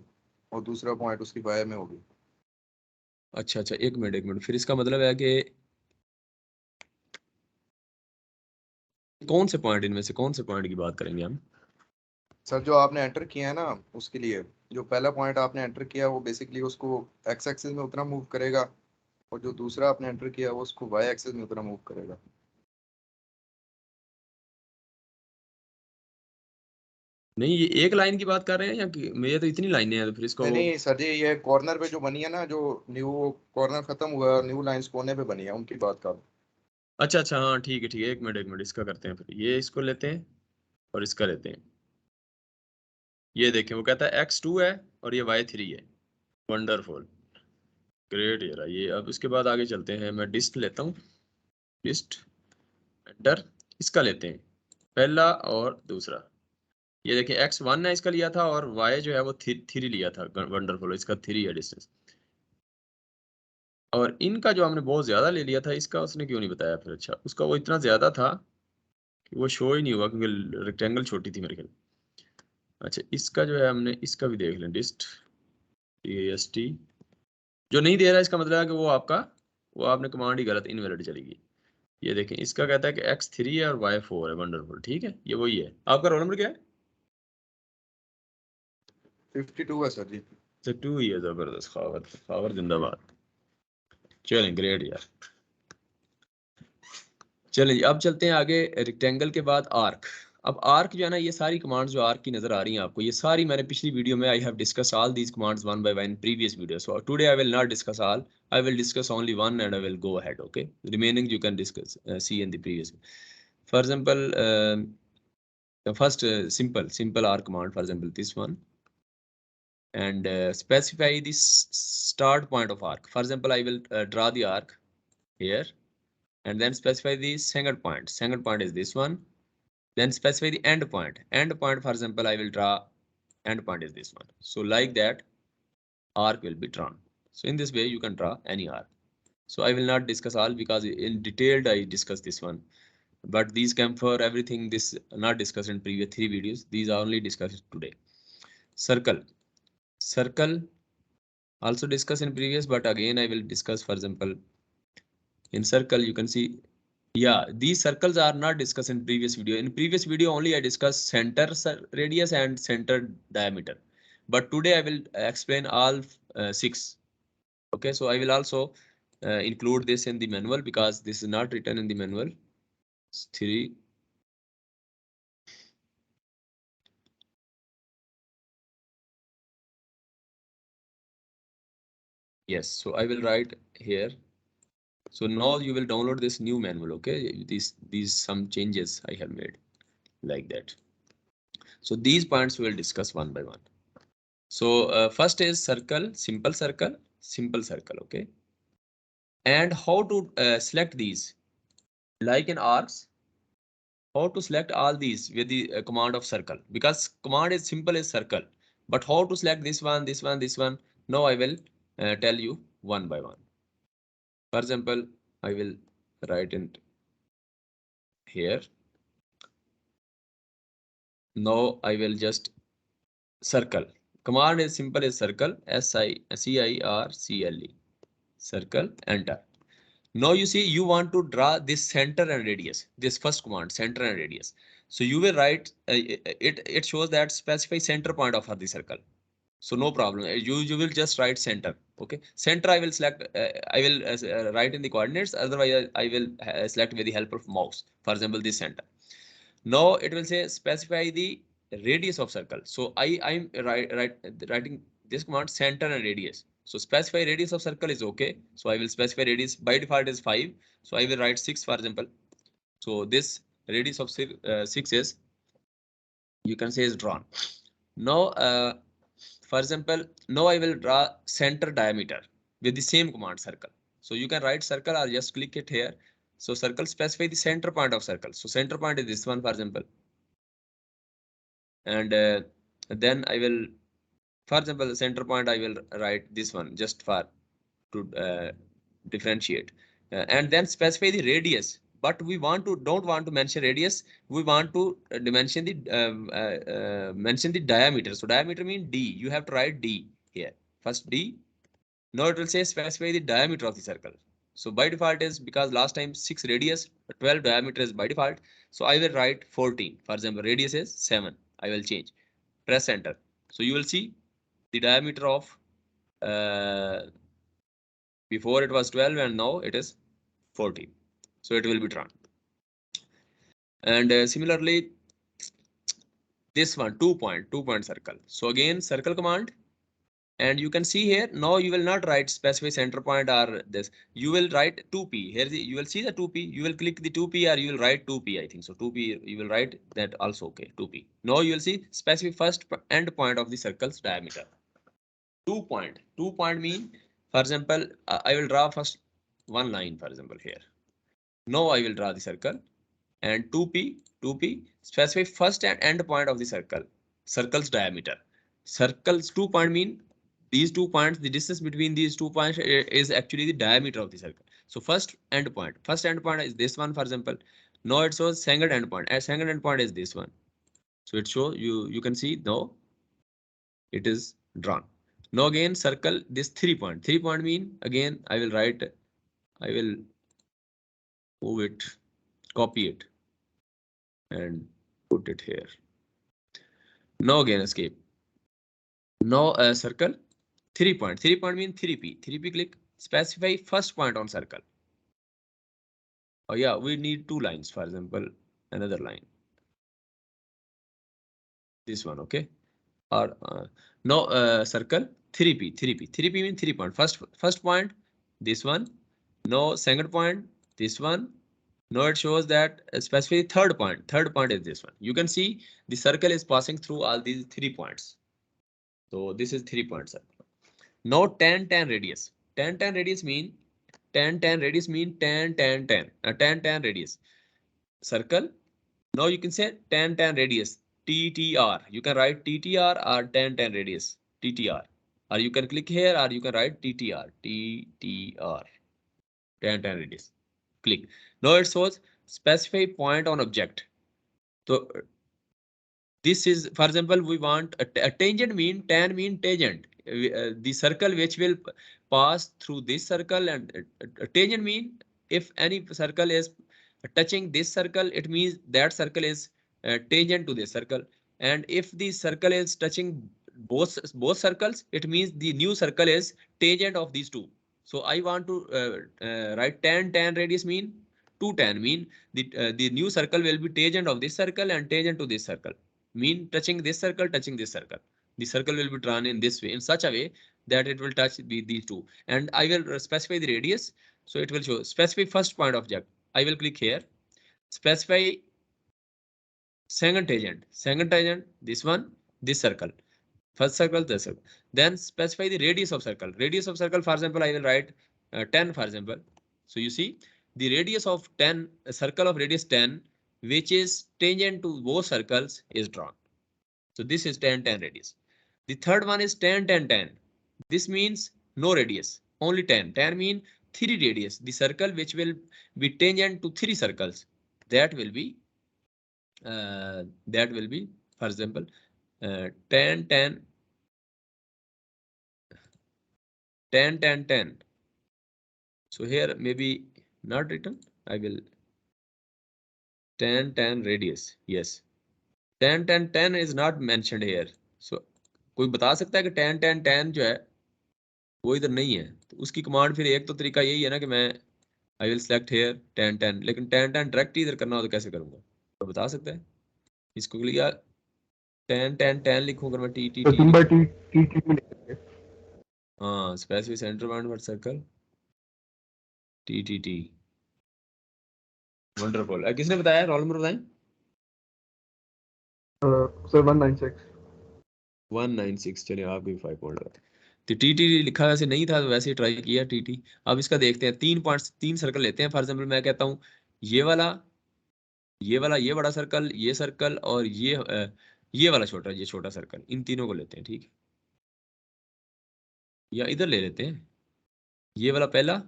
और दूसरा पॉइंट उसकी वाई में होगी। अच्छा अच्छा, एक मिनट, फिर इसका मतलब है कि कौन से पॉइंट, इनमें से कौन से पॉइंट की बात करेंगे हम। सर जो आपने एंटर किया है ना उसके लिए, जो पहला पॉइंट आपने एंटर किया वो बेसिकली उसको एक्स एक्सिस में उतना मूव करेगा, और जो दूसरा आपने एंटर किया वो उसको वाई एक्सिस में उतना मूव करेगा। नहीं, ये एक लाइन की बात कर रहे हैं या ये तो इतनी लाइनें हैं, तो फिर इसको नहीं नहीं सर जी, ये कॉर्नर पे जो बनी है ना, जो न्यू कॉर्नर खत्म हुआ है, न्यू लाइंस कोने पे बनी है, उनकी बात कर। अच्छा अच्छा, हाँ ठीक है ठीक है, एक मिनट इसका करते हैं, फिर ये इसको लेते हैं और इसका लेते हैं। ये देखें, वो कहता है x2 है और ये y3 है। वंडरफुल, ग्रेट यार। ये अब इसके बाद आगे चलते हैं, मैं डिस्ट लेता हूँ, डिस्ट एंटर, इसका लेते हैं पहला और दूसरा। ये देखिए x1 है इसका लिया था, और y जो है वो 3 लिया था। वंडरफुल, इसका 3 है डिस्टेंस। और इनका जो हमने बहुत ज्यादा ले लिया था, इसका उसने क्यों नहीं बताया फिर। अच्छा, उसका वो इतना ज्यादा था कि वो शो ही नहीं हुआ, क्योंकि रेक्टेंगल छोटी थी मेरे ख्याल। अच्छा, इसका जो है हमने इसका भी देख लें, डिस्ट ast जो नहीं दे रहा, इसका मतलब है कि वो आपने कमांड ही गलत, इनवैलिड चलेगी। ये देखें, इसका कहता है कि x3 है और y4 है। वंडरफुल, ठीक है, ये वही है। आपका रोल नंबर क्या है। 52 है सर जी। अच्छा, 2 ही है, जबरदस्त, खावर खावर जिंदाबाद। चलें, ग्रेट यार। चलिए अब चलते हैं आगे, रेक्टेंगल के बाद आर्क। अब आर्क जो है ना, ये सारी कमांड्स जो आर्क की नजर आ रही हैं आपको, ये सारी मैंने पिछली वीडियो में I have discuss all these commands one by one previous video. So today I will not discuss all, I will discuss only one and I will go ahead, okay. Remaining you can discuss see in the previous. For example, first simple arc command, for example this one, and specify the start point of arc. For example, I will draw the arc here, and then specify the second point. Second point is this one. Then specify the end point. End point, for example, I will draw, end point is this one. So like that, arc will be drawn. So in this way, you can draw any arc. So I will not discuss all, because in detailed I discuss this one. But these come for everything, this not discussed in previous 3 videos. These are only discussed today. Circle. Circle also discussed in previous, but again I will discuss. For example, in circle you can see, yeah, these circles are not discussed in previous video. In previous video only I discussed center radius and center diameter, but today I will explain all 6. Okay, so I will also include this in the manual, because this is not written in the manual. 3. Yes, so I will write here. So now you will download this new manual, okay. These some changes I have made, like that. So these points we will discuss one by one. So first is circle, simple circle, okay. And how to select these, like in arcs, how to select all these with the command of circle, because command is simple as circle, but how to select this one, this one, this one, now I will tell you one by one. For example, I will write in here. Now I will just circle. Command is simple as circle, circle, circle, enter. Now you see, you want to draw this center and radius, this first command, center and radius. So you will write, it shows that specify center point of the circle. So no problem, you will just write center, okay. Center I will select, I will write in the coordinates, otherwise I will select with the help of mouse. For example, this center. Now it will say specify the radius of circle. So I'm writing this command, center and radius. So specify radius of circle is okay. So I will specify radius, by default is 5. So I will write 6, for example. So this radius of 6 is, you can say, is drawn. Now for example, now I will draw center diameter with the same command, circle. So you can write circle or just click it here. So circle specify the center point of circle. So center point is this one, for example. And then I will, for example, the center point I will write this one just for to differentiate. And then specify the radius. But we don't want to mention radius. We want to mention the diameter. So diameter means D. You have to write D here. First D. Now it will say specify the diameter of the circle. So by default is, because last time 6 radius, 12 diameter is by default. So I will write 14. For example, radius is 7. I will change. Press enter. So you will see the diameter of before it was 12 and now it is 14. So it will be drawn. And similarly, this one, 2-point circle. So again, circle command. And you can see here, now you will not write specify center point or this. You will write 2p. Here you will see the 2p. You will click the 2p or you will write 2p, I think. So 2p, you will write that also, okay, 2p. Now you will see specify first end point of the circle's diameter. 2-point. 2-point mean, for example, I will draw first one line, for example, here. Now I will draw the circle and 2p, specify first and end point of the circle's diameter. Circle's 2-point mean these 2 points, the distance between these 2 points is actually the diameter of the circle. So first end point is this one, for example. Now it shows second end point. And second end point is this one. So it shows you can see now it is drawn. Now again circle this 3-point. 3-point mean, again I will move it, copy it and put it here. Now again escape. Now circle 3-point. 3-point mean 3p. 3p click, specify first point on circle. Oh yeah, we need 2 lines, for example, another line. This one, okay. Or now circle 3p. 3p means 3-point. First point, this one. No, second point, this one. Now it shows that specify third point. Third point is this one. You can see the circle is passing through all these 3 points. So this is 3-point circle. Now tan radius. Tan radius mean tan radius mean tan radius. Circle. Now you can say tan radius. TTR. You can write TTR or tan radius. TTR. Or you can click here or you can write TTR. TTR. Tan radius. Click. Now it shows specify point on object. So this is, for example, we want a tangent mean, tan mean tangent. The circle which will pass through this circle, and tangent mean if any circle is touching this circle, it means that circle is tangent to this circle. And if the circle is touching both circles, it means the new circle is tangent of these two. So I want to write tan radius mean 2 tan mean the new circle will be tangent of this circle and tangent to this circle. Mean touching this circle, the circle will be drawn in this way, in such a way that it will touch these two. And I will specify the radius. So it will show specify first point object. I will click here, specify second tangent, this one, this circle, first circle, this circle. Then specify the radius of circle. Radius of circle, for example, I will write 10, for example. So you see the radius of 10, a circle of radius 10, which is tangent to both circles, is drawn. So this is tan radius. The third one is tan. This means no radius, only 10. Tan mean 3 radius. The circle which will be tangent to 3 circles, that will be, for example, tan. So here maybe not written. I will tan radius. Yes, tan is not mentioned here. So कोई बता सकता है कि tan जो है वो इधर नहीं है, तो उसकी कमांड फिर एक तो तरीका यही है ना कि मैं I will select here tan, लेकिन tan डायरेक्ट इधर करना हो तो कैसे करूंगा, तो बता सकता है इसको लिया tan लिखूं अगर मैं टी हाँ specific centre point for circle T wonderful. किसने बताया, रोल नंबर बताएं। सर 196। 196, चलिए आप भी 5 पॉइंट। तो टी लिखा वैसे नहीं था, तो वैसे ट्राई किया टी। अब इसका देखते हैं, 3 पॉइंट्स 3 सर्कल लेते हैं। फॉर एग्जाम्पल मैं कहता हूँ ये वाला, ये बड़ा सर्कल, ये सर्कल और ये वाला छोटा, ये छोटा सर्कल, इन तीनों को लेते हैं, ठीक है। या इधर ले लेते हैं, ये वाला पहला,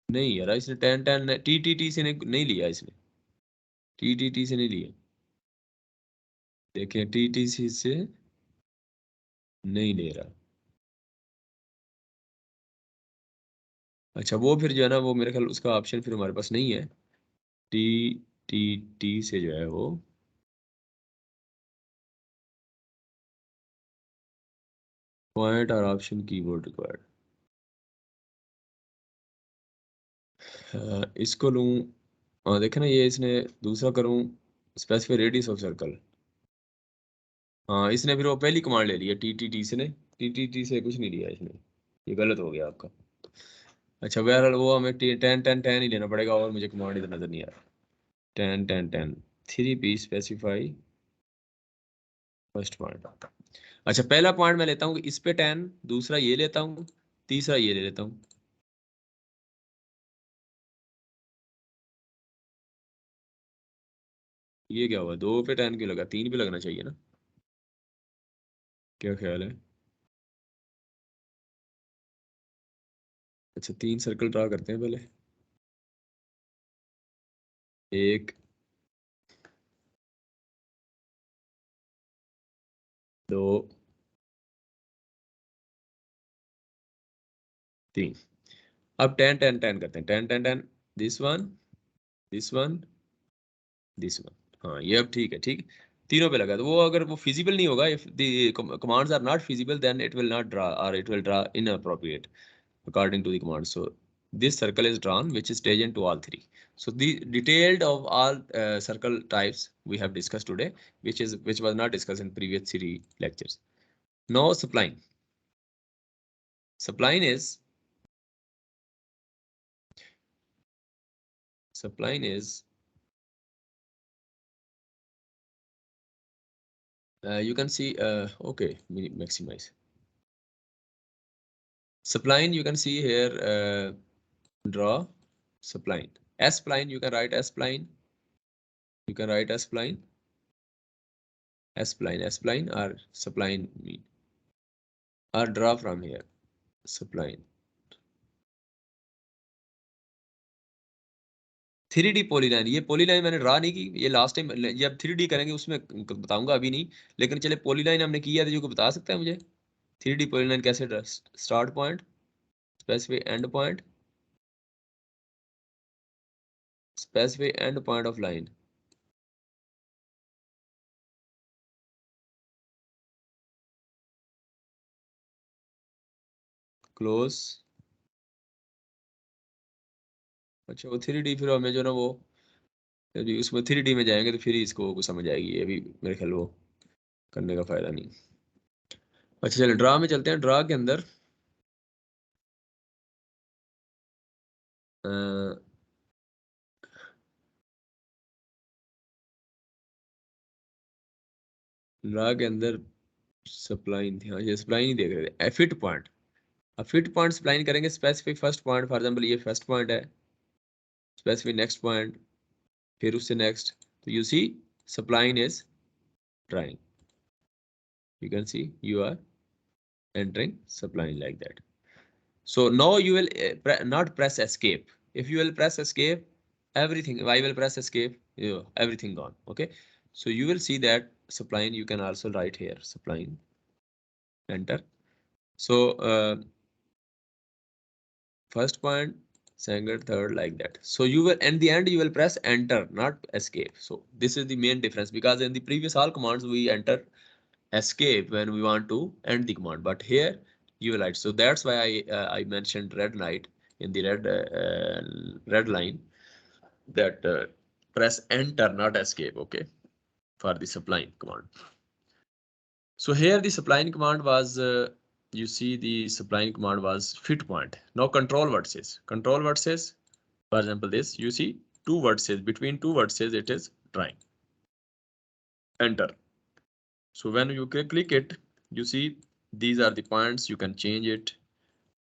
नहीं यार इसने टेन टेन टी से नहीं लिया इसने, टी से नहीं लिया, देखें टी से नहीं ले रहा। अच्छा वो फिर जो है ना, वो मेरे ख्याल उसका ऑप्शन फिर हमारे पास नहीं है। टी टी से जो है वो पॉइंट और ऑप्शन कीबोर्ड रिक्वायर्ड, इसको लूँ। हाँ देखे ना, ये इसने दूसरा करूँ, स्पेसिफाई रेडियस ऑफ सर्कल। हाँ इसने फिर वो पहली कमांड ले लिया टी से ने, टी से कुछ नहीं लिया इसने, ये गलत हो गया आपका। अच्छा बहरहाल वो हमें टेन ही लेना पड़ेगा, और मुझे कमांड इधर नजर नहीं आ रहा। Ten 3p specify first point. अच्छा पहला पॉइंट मैं लेता हूँ इस पे 10, दूसरा ये लेता हूँ, तीसरा ये ले लेता हूँ। ये क्या हुआ, 2 पे 10 क्यों लगा, 3 पे लगना चाहिए ना, क्या ख्याल है। अच्छा 3 सर्कल ड्रा करते हैं पहले, 1 2 3। अब 10 करते हैं, 10 this one, this one, this one. हाँ ये अब ठीक है, ठीक, तीनों पे लगा। तो वो अगर वो फिजिबल नहीं होगा, if the commands are not feasible then it will not draw, और it will draw inappropriate according to the command. So this circle is drawn which is tangent to all three. So the detailed of all circle types we have discussed today, which was not discussed in previous 3 lectures. Now spline. Spline is you can see okay, maximize spline. You can see here draw spline, s spline. You can write s spline, you can write s spline, s spline or spline mean, or draw from here spline। 3D polyline, ये polyline मैंने draw नहीं की, ये last time जब 3D करेंगे उसमें बताऊंगा, अभी नहीं। लेकिन चले पॉलीलाइन हमने किया था, जो को बता सकता है मुझे 3D पॉलीलाइन कैसे, start point, specific and point, specific and point of line, close. अच्छा वो 3D फिर हमें जो ना वो, यदि उसमें 3D में जाएंगे तो फिर इसको कुछ समझ आएगी, ये भी मेरे ख्याल वो करने का फायदा नहीं। अच्छा चलो ड्रा में चलते हैं। ड्रा के अंदर ड्रा के अंदर सप्लाइन थी, हाँ ये सप्लाइन ही देख रहे थे, फिट पॉइंट। अब फिट पॉइंट सप्लाइन करेंगे, specific first point, for example ये फर्स्ट पॉइंट है, स्पेसिफिक नेक्स्ट पॉइंट, फिर उससे नेक्स्ट। तो you see spline is drawing, you can see you are entering supplying like that. So now you will not press escape. If you will press escape, everything, I will press escape, everything gone. Okay, so you will see that supplying, you can also write here supplying, enter. So first point, second, third, like that. So you will, in the end you will press enter, not escape. So this is the main difference, because in the previous all commands we enter escape when we want to end the command, but here you will write. So that's why I mentioned red light in the red line, that press enter, not escape. Okay, for the supplying command. So here the supplying command was you see the supplying command was fit point. Now control vertices, for example this, you see 2 vertices, between 2 vertices it is drawing, enter. So when you click it, you see these are the points. You can change it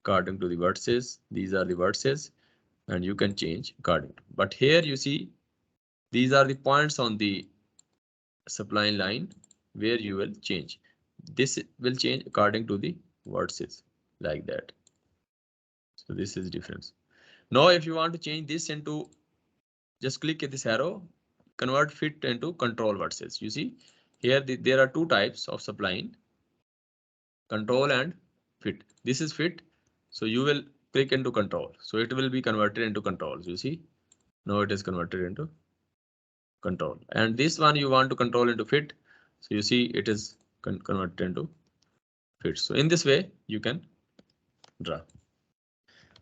according to the vertices. These are the vertices, and you can change according to. But here you see these are the points on the spline line where you will change. This will change according to the vertices like that. So this is difference. Now if you want to change this into, just click at this arrow, convert fit into control vertices. You see here there are two types of spline, control and fit. This is fit, so you will click into control, so it will be converted into controls. You see now it is converted into control, and this one you want to control into fit, so you see it is converted into fit. So in this way you can draw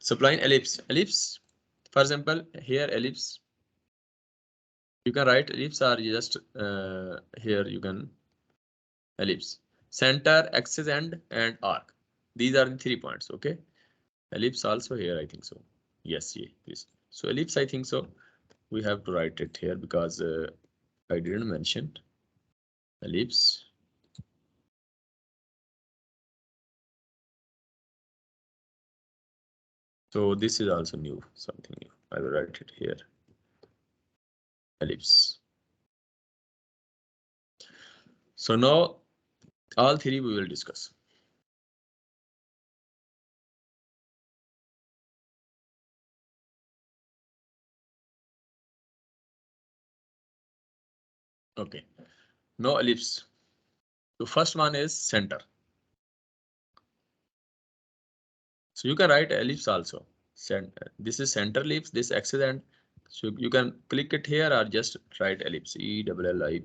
spline ellipse. For example, here ellipse, you can write ellipse, or just here you can ellipse, center, axis, and arc. These are the 3 points. Okay, ellipse also here, I think so. Yes, yeah, this. So ellipse, I think so. We have to write it here because I didn't mention ellipse. So this is also new, something new. I will write it here. Ellipse. So now all 3 we will discuss. Okay, now ellipse. The first one is center. So you can write ellipse also. This is center ellipse, this axis, and so you can click it here or just write ellipse. Ellipse.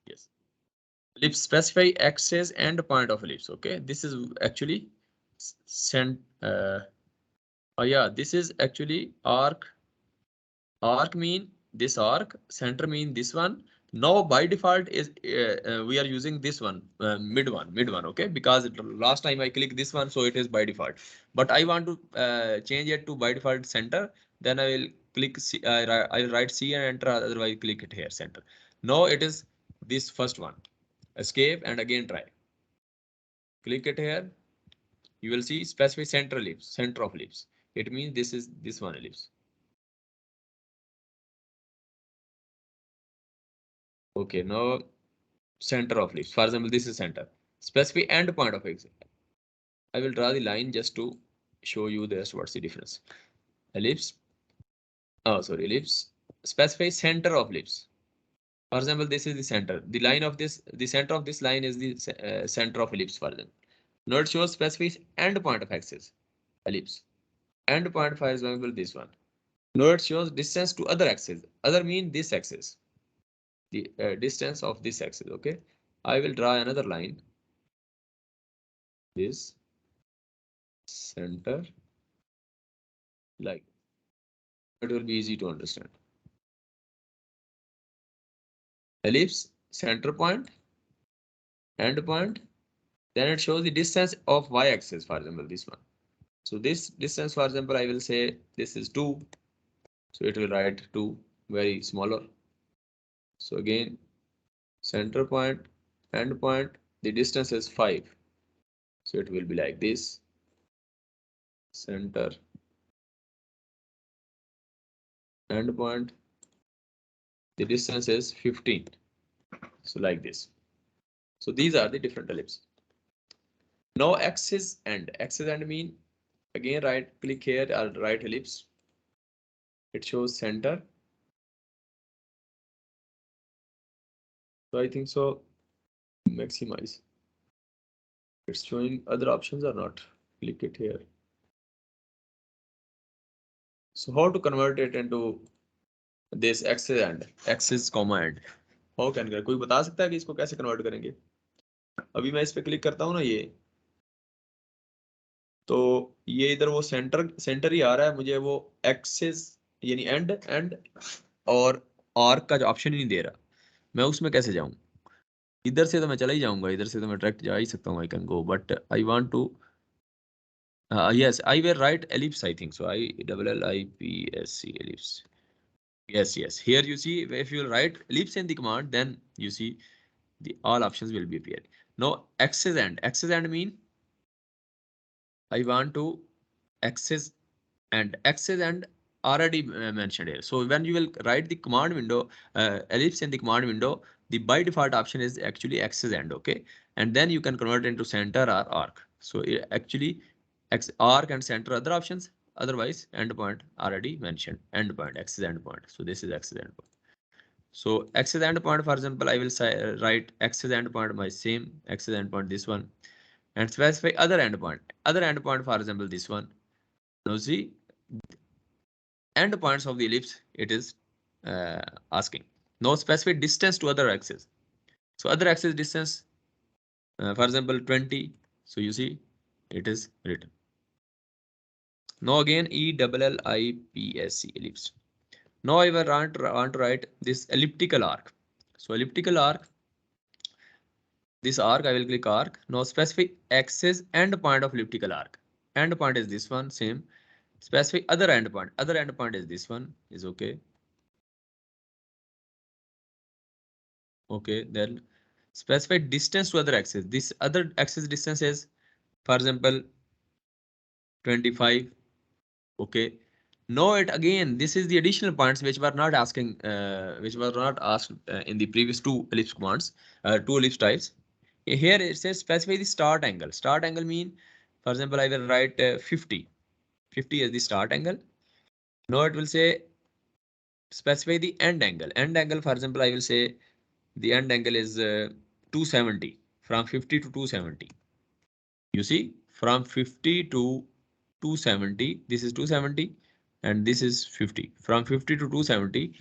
Yes. Ellipse specify axis and point of ellipse. Okay, this is actually yeah, this is actually arc. Arc mean this arc, center mean this one. Now by default is we are using this one, mid one, okay, because last time I click this one, so it is by default. But I want to change it to by default center. Then I will click C, I write C and enter, otherwise click it here center. Now it is this first one. Escape and again try. Click it here. You will see specify center ellipse, center of ellipse. It means this is this one ellipse. Okay, now center of ellipse. For example, this is center. Specify end point of exit. I will draw the line just to show you this. What's the difference? Ellipse. Oh, sorry, ellipse. Specify center of ellipse. For example, this is the center. The line of this, the center of this line is the center of ellipse. For example, now it shows specify end point of axis. Ellipse. End point, for example, this one. Now it shows distance to other axis. Other mean this axis. The distance of this axis. Okay, I will draw another line. This center, like it will be easy to understand. Ellipse, center point, end point. Then it shows the distance of y-axis. For example, this one. So this distance, for example, I will say this is 2. So it will write 2, very smaller. So again, center point, end point, the distance is 5. So it will be like this. Center, end point, the distance is 15. So like this. So these are the different ellipses. Now axis end mean, again right click here or right ellipse. It shows center. So I think so. Maximize. It's showing other options or not. Click it here. So how to convert it into this axis and axis comma end? How can कोई बता सकता है कि इसको कैसे convert करेंगे? अभी मैं इस पे क्लिक करता हूँ ना, ये तो ये इधर वो सेंटर ही आ रहा है मुझे, वो एक्सिस यानी एंड और आर्क का जो ऑप्शन ही नहीं दे रहा. मैं उसमें कैसे जाऊं? इधर से तो मैं चला ही जाऊंगा, इधर से तो मैं डायरेक्ट जा ही सकता हूँ. I can go, but I want to yes, I will write ellipse, I think so. ellipse ellipse. Yes, here you see, if you write ellipse in the command, then you see the all options will be appearing. Now access end mean I want to access and already mentioned here. So when you will write the command window, ellipse in the command window, the by default option is actually access end, okay? And then you can convert into center or arc. So actually arc and center other options, otherwise endpoint already mentioned, endpoint, access endpoint. So this is access endpoint. So access endpoint, for example, I will say write access endpoint my same access endpoint, this one, and specify other endpoint. Other endpoint, for example, this one. Now see, endpoints of the ellipse, it is asking. No specific distance to other axis. So other axis distance, for example, 20. So you see, it is written. Now again, ELLIPSC, ellipse. Now I will want to write this elliptical arc. So elliptical arc, this arc, I will click arc. Now specific axis endpoint of elliptical arc. Endpoint is this one, same. Specific other endpoint. Other endpoint is this one, is okay. Okay, then specify distance to other axis. This other axis distance is, for example, 25. Okay. Know it again. This is the additional points which were not asking, which were not asked in the previous two ellipse commands, two ellipse types. Here it says specify the start angle. Start angle mean, for example, I will write 50. 50 is the start angle. Now it will say specify the end angle. End angle, for example, I will say the end angle is 270, from 50 to 270. You see, from 50 to 270, this is 270 and this is 50. From 50 to 270,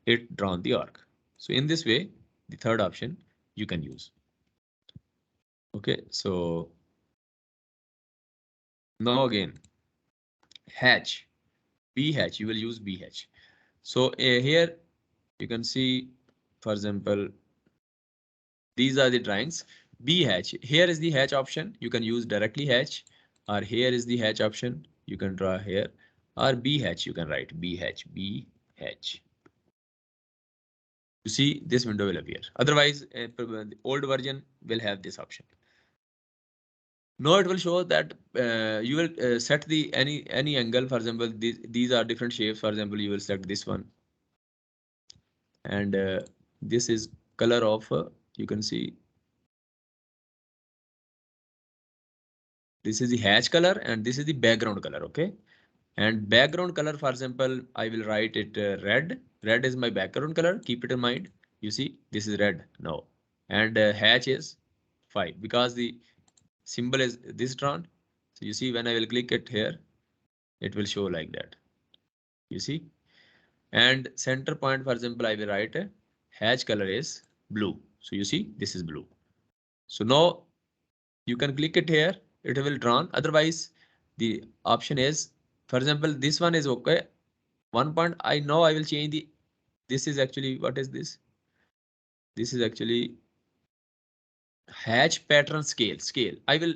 it drawn the arc. So in this way, the third option you can use. Okay, so now again, hatch, B hatch, you will use B hatch. So here you can see, for example, these are the drawings. B hatch. Here is the hatch option. You can use directly hatch, or here is the hatch option. You can draw here, or B hatch. You can write B hatch, B hatch. You see, this window will appear. Otherwise, the old version will have this option. Now it will show that you will set the any angle. For example, these are different shapes. For example, you will select this one, and this is color of. You can see. This is the hatch color and this is the background color, okay? And background color, for example, I will write it red. Red is my background color. Keep it in mind. You see, this is red now. And hatch is 5 because the symbol is this drawn. So you see, when I will click it here, it will show like that. You see? And center point, for example, I will write hatch color is blue. So you see, this is blue. So now you can click it here, it will drawn. Otherwise, the option is, for example, this one is okay. One point I know I will change the, this is actually, what is this? This is actually hatch pattern scale. I will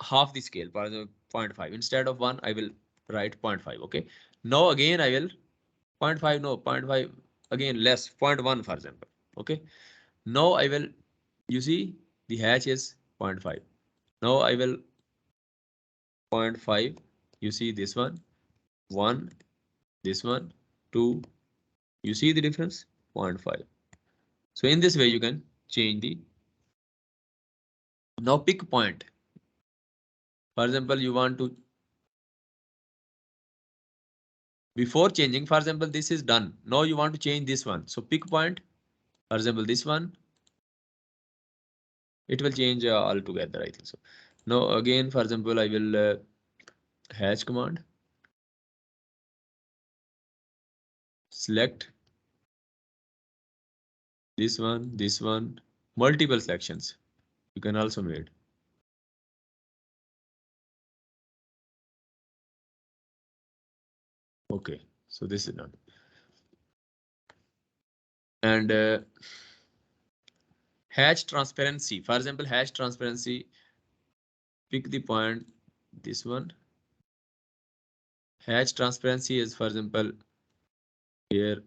half the scale, for example, 0.5. Instead of 1, I will write 0.5. Okay. Now again, I will 0.5, no, 0.5, again less, 0.1, for example. Okay. Now I will, you see, the hatch is 0.5. Now I will 0.5. You see this one, 1, this one, 2. You see the difference, 0.5. So in this way, you can change the. Now pick point. For example, you want to, before changing, for example, this is done. Now you want to change this one. So pick point, for example, this one. It will change altogether, I think so. Now again, for example, I will hatch command. Select this one, multiple selections. You can also make. Okay, so this is done. And hatch transparency. For example, hatch transparency. Pick the point. This one. Hatch transparency is, for example, here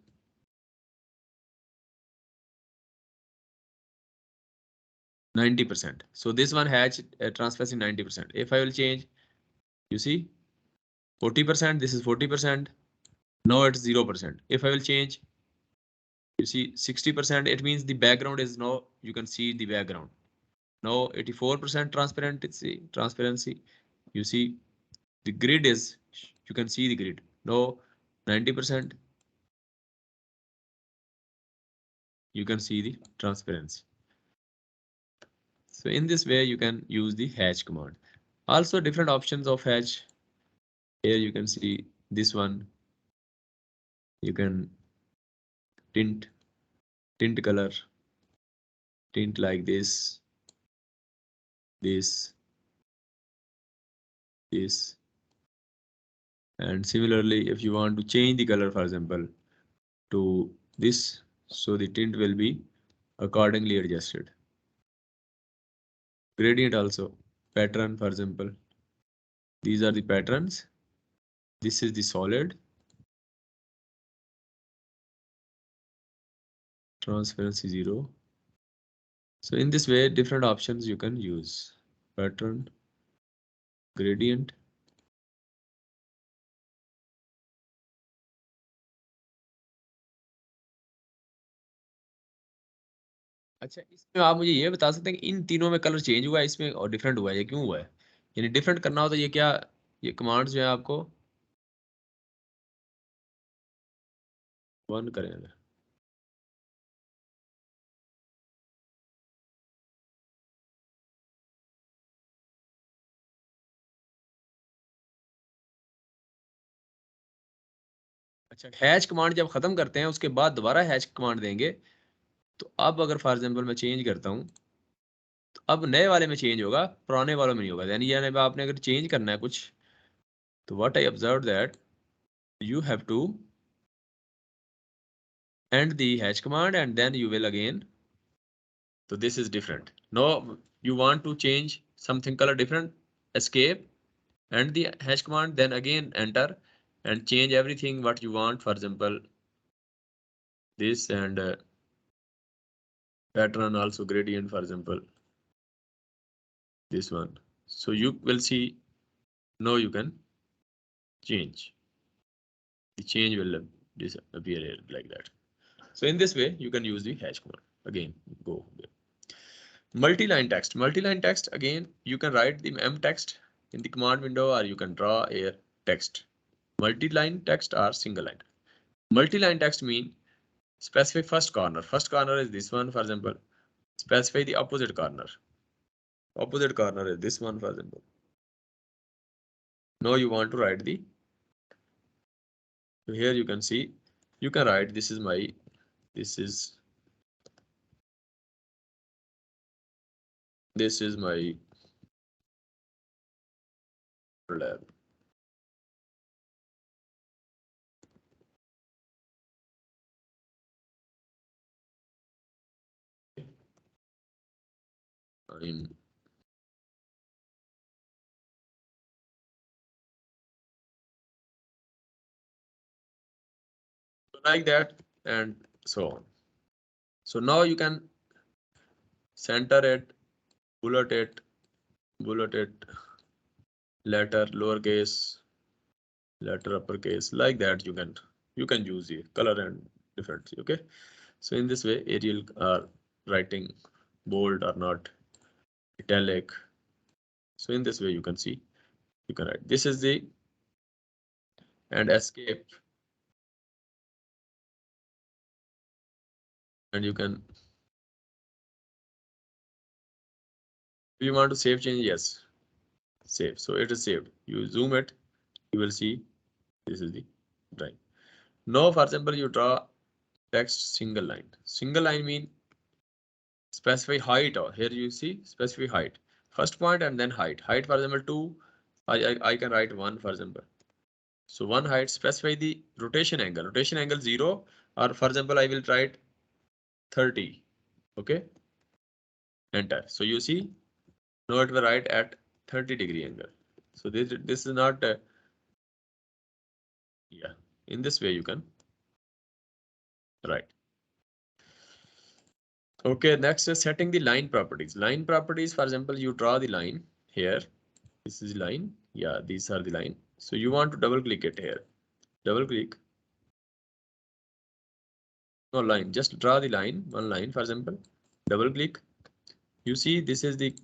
90%. So this one hatch transparency 90%. If I will change, you see 40%, this is 40%. Now it's 0%. If I will change, you see 60%, it means the background is now, you can see the background. Now 84% transparency. You see the grid is, you can see the grid. Now 90%, you can see the transparency. So in this way, you can use the hatch command. Also different options of hatch. Here you can see this one. You can tint color, tint like this, this, and similarly, if you want to change the color, for example, to this, so the tint will be accordingly adjusted. Gradient also, pattern, for example, these are the patterns. This is the solid. Transparency 0. So in this way, different options you can use. Pattern, gradient. अच्छा, इसमें आप मुझे ये बता सकते हैं कि इन तीनों में कलर चेंज हुआ है इसमें और डिफरेंट हुआ है, ये क्यों हुआ है? यानी डिफरेंट करना हो तो ये क्या, ये कमांड्स जो है आपको वन करेंगे। अच्छा, हैश कमांड जब खत्म करते हैं उसके बाद दोबारा हैश कमांड देंगे, तो अब अगर फॉर एग्जांपल मैं चेंज करता हूँ तो अब नए वाले में चेंज होगा, पुराने वालों में नहीं होगा। यानी आपने अगर चेंज करना है कुछ, तो what I observe that you have to end the hash command and then you will again, so this is different. Now you want to change something color different, escape and the hash command, then again enter and change everything what you want, for example this, and pattern also, gradient, for example this one. So you will see now you can change, the change will disappear here like that. So in this way you can use the hash command. Again go there. Multi-line text. Multi-line text, again, you can write the M text in the command window or you can draw a text. Multi-line text or single line. Multi-line text mean specify first corner. First corner is this one, for example. Specify the opposite corner. Opposite corner is this one, for example. Now you want to write the, so here you can see, you can write this is my, this is my lab. I'm like that and so on. So now you can center it, bullet it, letter lowercase, letter uppercase, like that. You can use the color and different. Okay, so in this way Arial are writing bold or not, italic. So in this way you can see, you can write this is the, and escape, and you can, if you want to save change, yes, save. So it is saved. You zoom it, you will see this is the drawing. Now for example you draw text single line. Single line mean specify height, or here you see specify height, first point and then height. Height, for example 2, I can write 1, for example. So 1 height. Specify the rotation angle 0, or for example I will write 30. Okay, enter. So you see now it will write at 30-degree angle. So this is not yeah, in this way you can write. Okay, next is setting the line properties. Line properties, for example, you draw the line here. This is line. Yeah, these are the line. So you want to double click it here. Double click. No line, just draw the line, one line, for example. Double click. You see, this is the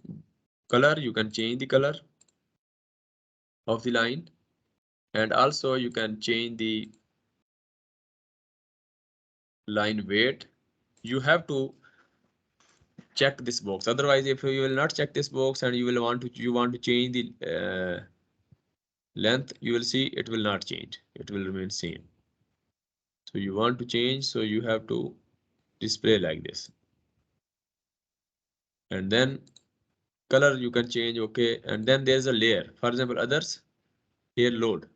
color. You can change the color of the line. And also you can change the line weight. You have to check this box. Otherwise, if you will not check this box and you want to change the length, you will see it will not change. It will remain same. So you want to change, so you have to display like this. And then color you can change, okay. And then there's a layer. For example, others here load.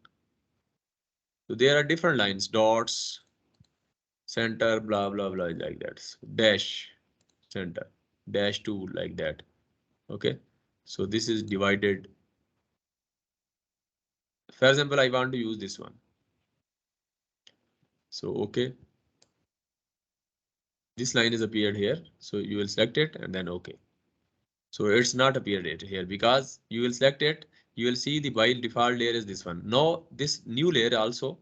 So there are different lines, dots, center, blah blah blah like that. So dash, center, dash 2 like that. Okay. So this is divided. For example, I want to use this one. So okay. This line is appeared here. So you will select it and then okay. So it's not appeared it here because you will select it. You will see the by default layer is this one. Now this new layer also,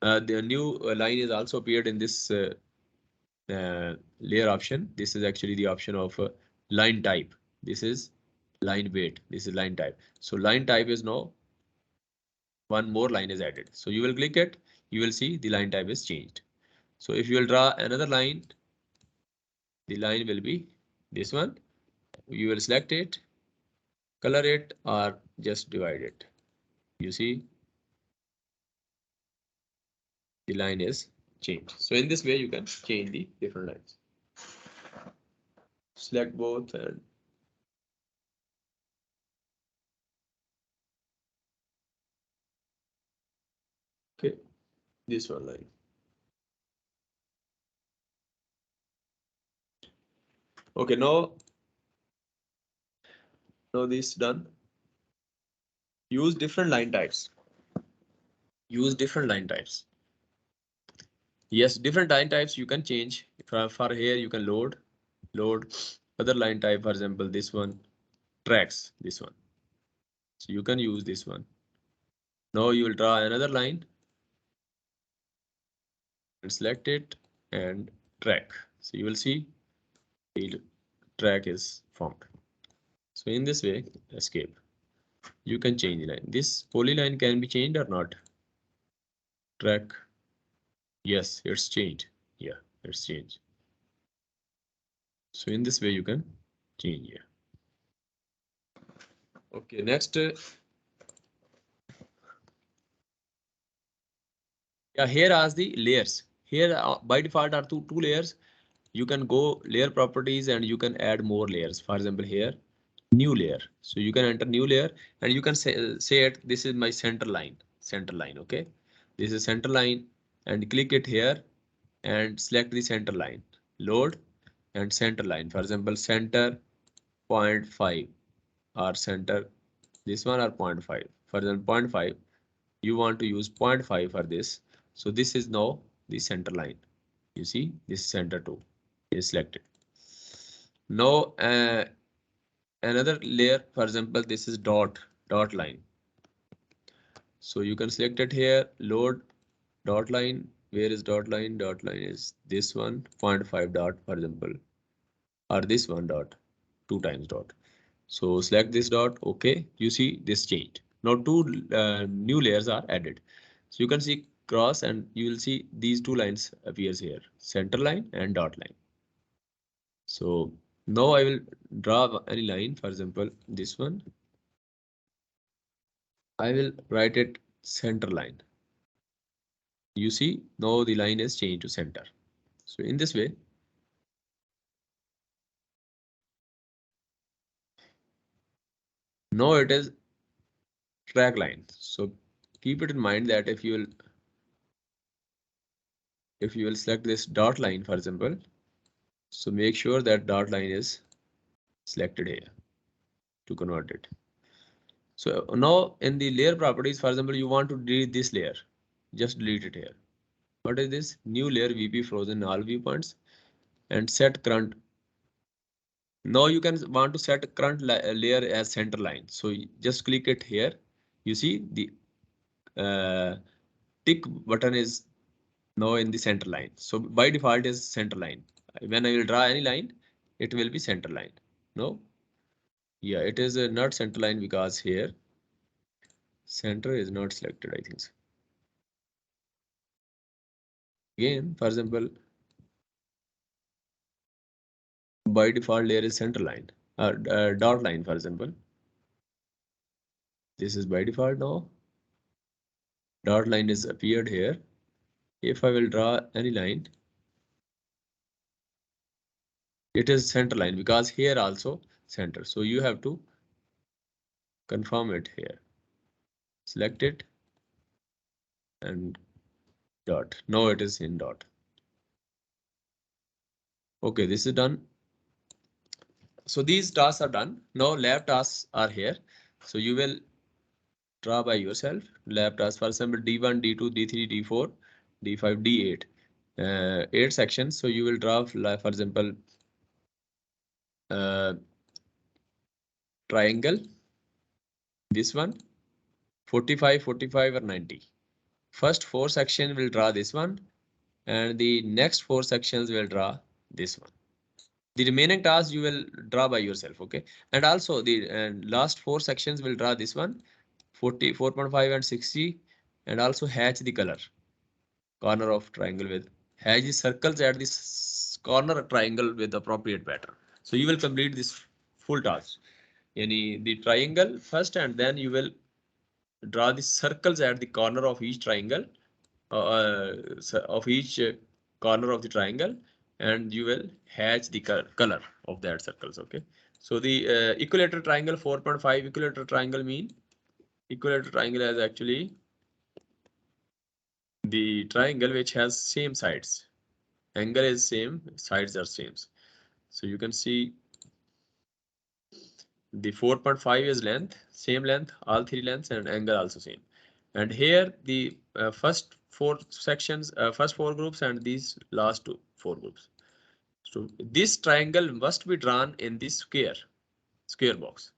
the new line is also appeared in this layer option. This is actually the option of line type. This is line weight. This is line type. So line type is now one more line is added. So you will click it. You will see the line type is changed. So if you will draw another line, the line will be this one. You will select it, color it, or just divide it. You see the line is changed. So in this way, you can change the different lines. Select both and okay, this one line. Okay, now this done. Use different line types. Use different line types. Yes, different line types you can change. For here, you can load other line type. For example, this one tracks this one. So you can use this one. Now you will draw another line and select it and track. So you will see the track is formed. So in this way, escape. You can change the line. This polyline can be changed or not. Track. Yes, it's changed. Yeah, it's changed. So in this way, you can change here. Okay, next. Yeah, here are the layers. Here by default are two layers. You can go layer properties and you can add more layers. For example, here new layer. So you can enter new layer and you can say it. This is my center line. Center line. Okay, this is center line and click it here and select the center line. Load and center line. For example, center 0.5 or center this one or 0.5. For example, 0.5. You want to use 0.5 for this. So this is now the center line. You see this center 2 is selected. Now another layer, for example, this is dot line. So you can select it here, load dot line. Where is dot line? Dot line is this one, 0.5 dot, for example, or this one dot, 2 times dot. So select this dot, okay, you see this changed. Now two new layers are added. So you can see cross and you will see these two lines appears here, center line and dot line. So now I will draw any line, for example, this one. I will write it center line. You see now the line is changed to center. So in this way, now it is track line. So keep it in mind that if you will select this dot line, for example, so make sure that dot line is selected here to convert it. So now in the layer properties, for example, you want to delete this layer, just delete it here. What is this? New layer VP frozen all viewpoints and set current Now you can want to set current layer as center line. So just click it here. You see the tick button is now in the center line. So by default is center line. When I will draw any line, it will be center line. No, yeah, it is not center line because here center is not selected, I think so. Again, for example, by default layer is center line or dot line, for example. This is by default now. Dot line is appeared here. If I will draw any line, it is center line because here also center. So you have to confirm it here. Select it and dot. Now it is in dot. Okay, this is done. So these tasks are done. Now lab tasks are here. So you will draw by yourself. Lab tasks, for example, D1, D2, D3, D4, D5, D8. 8 sections. So you will draw, for example, triangle. This one, 45, 45 or 90. First 4 sections will draw this one, and the next 4 sections will draw this one. The remaining tasks you will draw by yourself, okay? And also the last 4 sections will draw this one, 40, 4.5 and 60, and also hatch the color. Corner of triangle with hatch the circles at this corner triangle with appropriate pattern. So you will complete this full task. The triangle first, and then you will draw the circles at the corner of each triangle, of each corner of the triangle, and you will hatch the color of that circles. Okay. So the equilateral triangle 4.5 equilateral triangle mean equilateral triangle is actually the triangle which has same sides. Angle is same, sides are same. So you can see the 4.5 is length, same length, all 3 lengths, and angle also same. And here the first 4 sections, first 4 groups, and these last 4 groups. So this triangle must be drawn in this square box.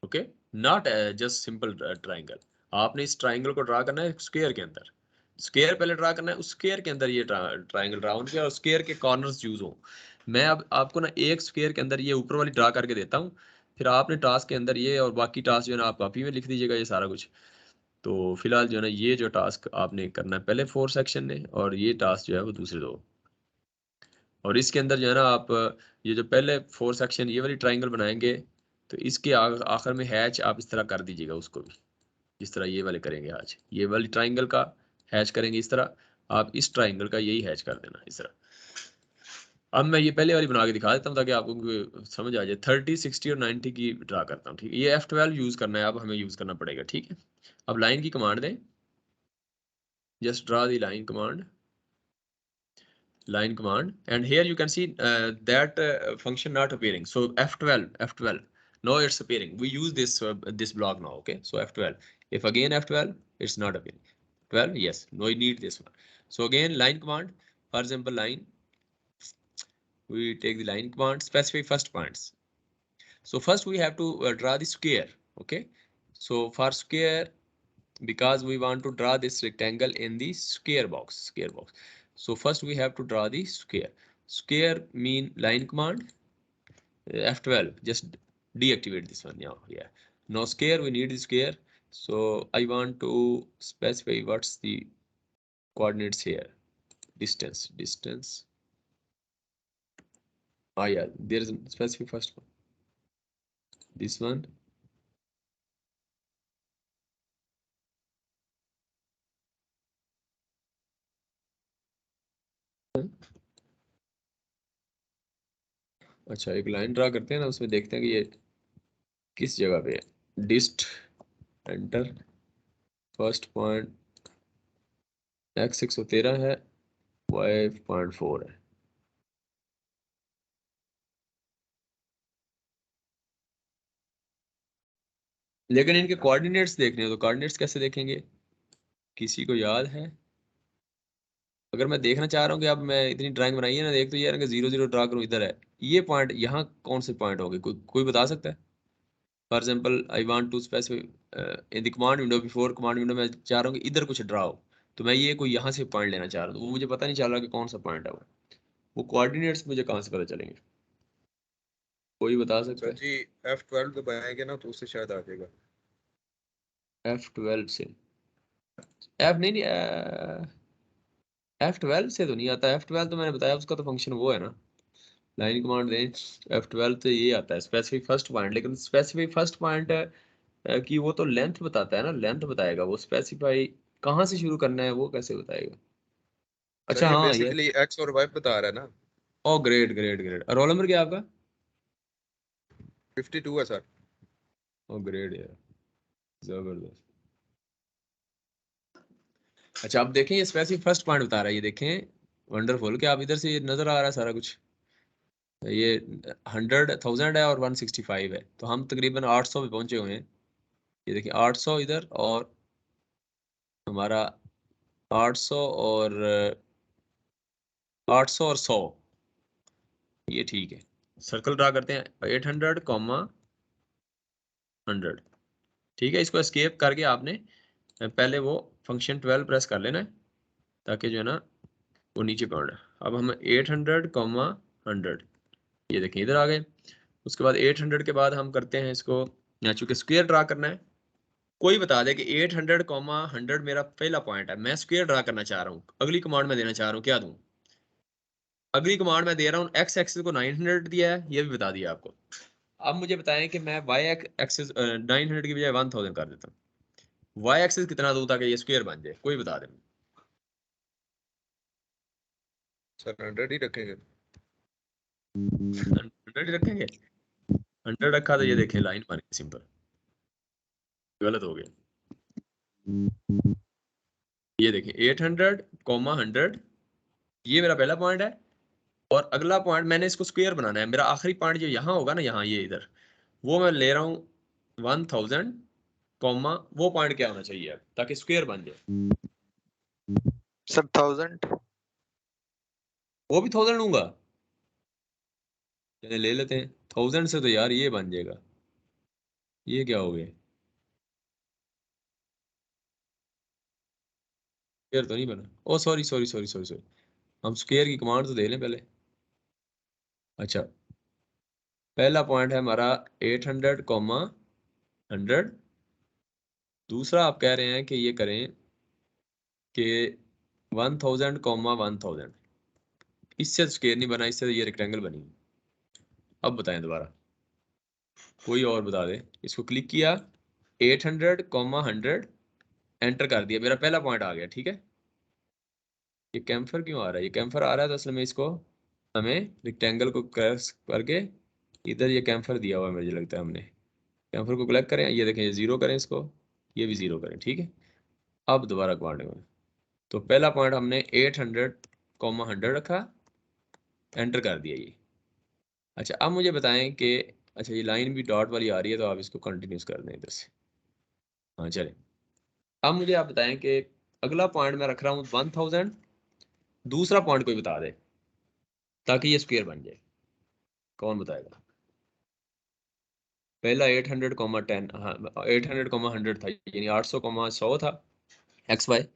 Okay, not just simple triangle. आपने इस triangle को draw करना है square के अंदर. Square पहले draw करना है, उस square के अंदर ये triangle draw होंगे और square के corners use हो. मैं अब आपको ना एक square के अंदर ये ऊपर वाली draw करके देता हूँ. फिर आपने टास्क के अंदर ये और बाकी टास्क जो है ना आप कॉपी में लिख दीजिएगा ये सारा कुछ. तो फिलहाल जो है ना ये जो टास्क आपने करना है पहले 4 सेक्शन ने, और ये टास्क जो है वो दूसरे 2. और इसके अंदर जो है ना आप ये जो पहले 4 सेक्शन ये वाली ट्राइंगल बनाएंगे, तो इसके आखिर में हैच आप इस तरह कर दीजिएगा उसको भी, जिस तरह ये वाले करेंगे. आज ये वाली ट्राइंगल का हैच करेंगे इस तरह, आप इस ट्राइंगल का यही हैच कर देना इस तरह. अब मैं ये पहले वाली बना के दिखा देता हूँ ताकि आपको समझ आ जाए. 30, 60 और 90 की ड्रा करता हूँ. ठीक है, ये F12 यूज करना है, अब हमें यूज करना पड़ेगा. ठीक है, अब लाइन की कमांड दें. Just draw the line command, line command, and here you can see that function not appearing. So F12 now it's appearing. We use this block now. Okay, so F12, if again F12, it's not appearing. 12, yes, no, we need this one. So again line command, for example line, we take the line command, specify first points. So first we have to draw the square. Okay, so for square, because we want to draw this rectangle in the square box. So first we have to draw the square. Square mean line command, F12, just deactivate this one now. Yeah, now square, we need the square. So I want to specify what's the coordinates here. Distance. Oh yeah, there is a specific first one. This one. अच्छा, एक line draw करते हैं ना, उसमें देखते हैं कि ये किस जगह पे है. डिस्ट एंटर, फर्स्ट पॉइंट x 113 है, y 0.4 है. लेकिन इनके कोऑर्डिनेट्स देखने हैं, तो कोऑर्डिनेट्स कैसे देखेंगे, किसी को याद है? अगर मैं देखना चाह रहा हूँ कि अब मैं इतनी ड्राइंग बनाई है ना, देख तो यार 0 0 ड्रा करूँ, इधर है ये पॉइंट, यहाँ कौन से पॉइंट होंगे, कोई बता सकता है? For example I want to specify in the command window, before command window में चाह रहा हूँ कि इधर कुछ ड्रा हो, तो मैं ये कोई यहाँ से पॉइंट लेना चाह रहा हूँ, तो वो मुझे पता नहीं चल रहा कि कौन सा पॉइंट है वो कोऑर्डिनेट्स मुझे कहाँ से पता चलेंगे? कोई बता सकता सर है? जी F12 दबाएंगे ना तो उससे शायद आ जाएगा। F12 से? F नहीं, F12 से तो नहीं आता। F12 तो मैंने बताया उसका तो फंक्शन वो है ना, लाइन कमांड दें। F12 से ये आता है स्पेसिफिक फर्स्ट पॉइंट, लेकिन स्पेसिफिक फर्स्ट पॉइंट कि वो तो लेंथ बताता है ना, लेंथ बताएगा, वो स्पेसिफाई कहाँ से शुरू करना है वो कैसे बताएगा? सर अच्छा ये हाँ ये, बेसिकली X और Y बता रहा है ना। Oh great great great. Roll number क्या है आपका? 52 है सर। ओ ग्रेट यार, जबरदस्त। अच्छा आप देखें, ये स्पेसिफिक फर्स्ट पॉइंट बता रहा है, ये देखें, वंडरफुल। क्या आप इधर से ये नजर आ रहा है सारा कुछ? ये 100,000 है और 165 है, तो हम तकरीबन 800 पे पहुंचे हुए हैं। ये देखिए 800 इधर, और हमारा 800 और 800 और 100, ये ठीक है। सर्कल ड्रा करते हैं 800, 100, ठीक है। इसको एस्केप करके आपने पहले वो फंक्शन 12 प्रेस कर लेना है, ताकि जो है ना वो नीचे पहुंच रहा है। अब हम 800, 100, ये देखिए इधर आ गए। उसके बाद 800 के बाद हम करते हैं इसको, यहाँ चूंकि स्क्वायर ड्रा करना है, कोई बता दे कि 800, 100 मेरा पहला पॉइंट है, मैं स्क्वायर ड्रा करना चाह रहा हूँ, अगली कमांड में देना चाह रहा हूँ, क्या दूं? अगली कमांड में दे रहा हूँ, एक्स एक्सिस को 900 दिया है, ये भी बता दिया आपको। अब मुझे बताएं कि मैं वाई एक्सिस 900 की बजाय 1000 कर देता हूँ, वाई एक्सिस कितना दूं ताकि ये स्क्वायर बन जाए, कोई बता दे। सर 100 ही रखेंगे। 100 रखेंगे? 100 रखा तो ये देखें लाइन बन गई सिंपल, गलत हो गया। ये देखें 800, 100, ये मेरा पहला पॉइंट है, और अगला पॉइंट मैंने इसको स्क्वायर बनाना है, मेरा आखिरी पॉइंट जो यहाँ होगा ना, यहाँ ये इधर, वो मैं ले रहा हूँ 1000, कॉमा वो पॉइंट क्या होना चाहिए ताकि स्क्वायर बन जाए? सर 1000। वो भी 1000 लूंगा, चलिए ले लेते हैं 1000 से, तो यार ये बन जाएगा। ये क्या हो गया, स्क्वायर तो नहीं बना। Oh sorry sorry sorry sorry sorry, हम स्क्वायर की कमांड तो दे लें पहले। अच्छा, पहला पॉइंट है हमारा 800, 100। दूसरा आप कह रहे हैं कि ये करें कि 1000, 1000, इससे तो स्क्वायर नहीं बना, इससे तो ये रेक्टेंगल बनी। अब बताएं दोबारा, कोई और बता दे। इसको क्लिक किया, 800, 100, एंटर कर दिया, मेरा पहला पॉइंट आ गया, ठीक है। ये कैम्फर क्यों आ रहा है? ये कैम्फर आ रहा है तो असल में इसको हमें रेक्टेंगल को क्रॉस करके इधर ये कैम्फर दिया हुआ है, मुझे लगता है हमने कैम्फर को कलेक्ट करें, ये देखें, ये जीरो करें इसको, ये भी जीरो करें, ठीक है। अब दोबारा कमांड में, तो पहला पॉइंट हमने 800, 100 रखा, एंटर कर दिया ये। अच्छा अब मुझे बताएं कि, अच्छा ये लाइन भी डॉट वाली आ रही है, तो आप इसको कंटिन्यूस कर दें इधर से। हाँ चले, अब मुझे आप बताएं कि अगला पॉइंट मैं रख रहा हूँ 1000, दूसरा पॉइंट कोई बता दे ताकि ये स्क्वायर बन जाए, कौन बताएगा? पहला 800, 10, हाँ 800, 100 था, यानी 800, 100 था एक्स वाई,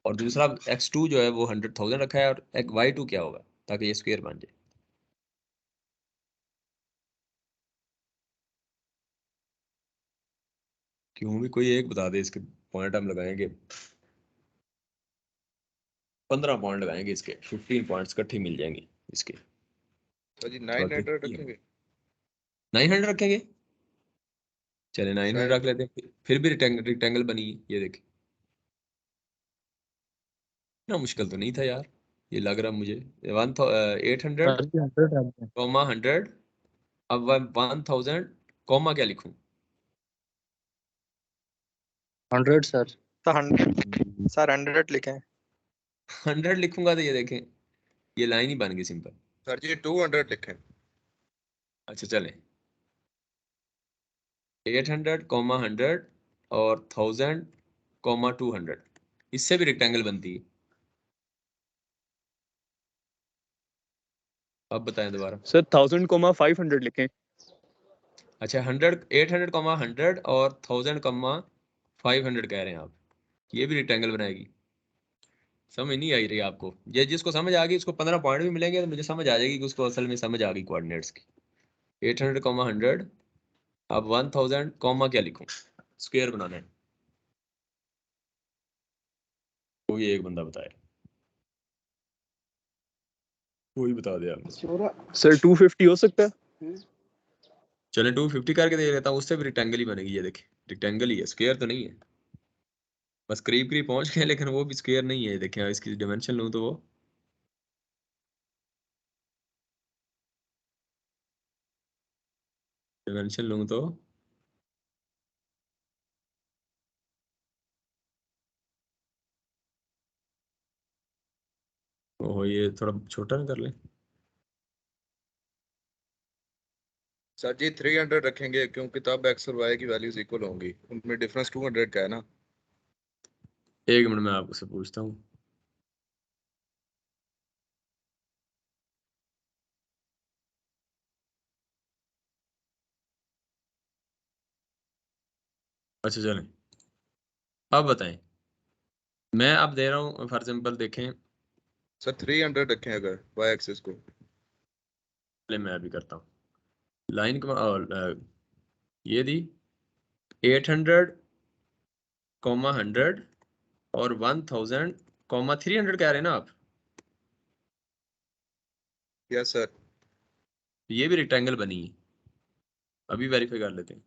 और दूसरा x2 जो है वो 100,000 रखा है, और एक y2 क्या होगा ताकि ये स्क्वायर बन जाए? क्यों भी कोई एक बता दे, इसके पॉइंट हम लगाएंगे, 15 पॉइंट लगाएंगे इसके, 15 पॉइंट्स इकट्ठे मिल जाएंगे इसके। सर जी थोड़ा 900 रखेंगे 900 रखेंगे, चले 900 शायद। रख लेते हैं, फिर भी रेक्टेंगल बनी है, ये देखें। इतना मुश्किल तो नहीं था यार, ये लग रहा मुझे। 800, सर जी 100 रखते हैं। 100, अब 1000, कॉमा क्या लिखूं? 100 सर। तो 100 सर 100 लिखें। 100 लिखूंगा तो ये देखें, ये लाइन ही बन गई सिंपल। सर जी 200 लिखें। अच्छा चलें, 800, 100 और 1000, 200, इससे भी रेक्टेंगल बनती है। अब बताएं दोबारा सर 1000,500 लिखें। अच्छा 100 800,100 और 1000,500 कह रहे हैं आप, ये भी रेक्टेंगल बनाएगी। समझ नहीं आई रही आपको? ये जिसको समझ आ गई उसको 15 पॉइंट भी मिलेंगे, तो मुझे समझ आ जाएगी कि उसको असल में समझ आ गई कोऑर्डिनेट्स की। 800,100 अब 1000 कॉमा क्या लिखूं, स्क्वायर बनाना है, कोई एक बंदा बताए, कोई बता दे आप। सर 250 हो सकता है। चले 250 करके दे देता हूँ, उससे भी रेक्टेंगल ही बनेगी। ये देखिए रेक्टेंगल ही है, स्क्वायर तो नहीं है, बस करीब करीब पहुंच गए, लेकिन वो भी स्क्वायर नहीं है। देखिए इसकी डायमेंशन लूँ तो वो डायमेंशन लूँ तो ओहो, ये थोड़ा छोटा ना कर ले। सर जी 300 रखेंगे क्योंकि तब एक्स और वाई की वैल्यूज इक्वल होंगी, उनमें डिफरेंस 200 का है ना। एक मिनट में आपसे पूछता हूँ। अच्छा चलें, अब बताएं। मैं अब दे रहा हूँ फॉर एग्जाम्पल, देखें सर 300 रखें अगर वाई एक्सिस को। पहले मैं अभी करता हूँ लाइन को, और ये दी 800,100 और 1000,300 कह रहे हैं ना आप? Yes sir. ये भी रेक्टेंगल बनी है, अभी वेरीफाई कर लेते हैं।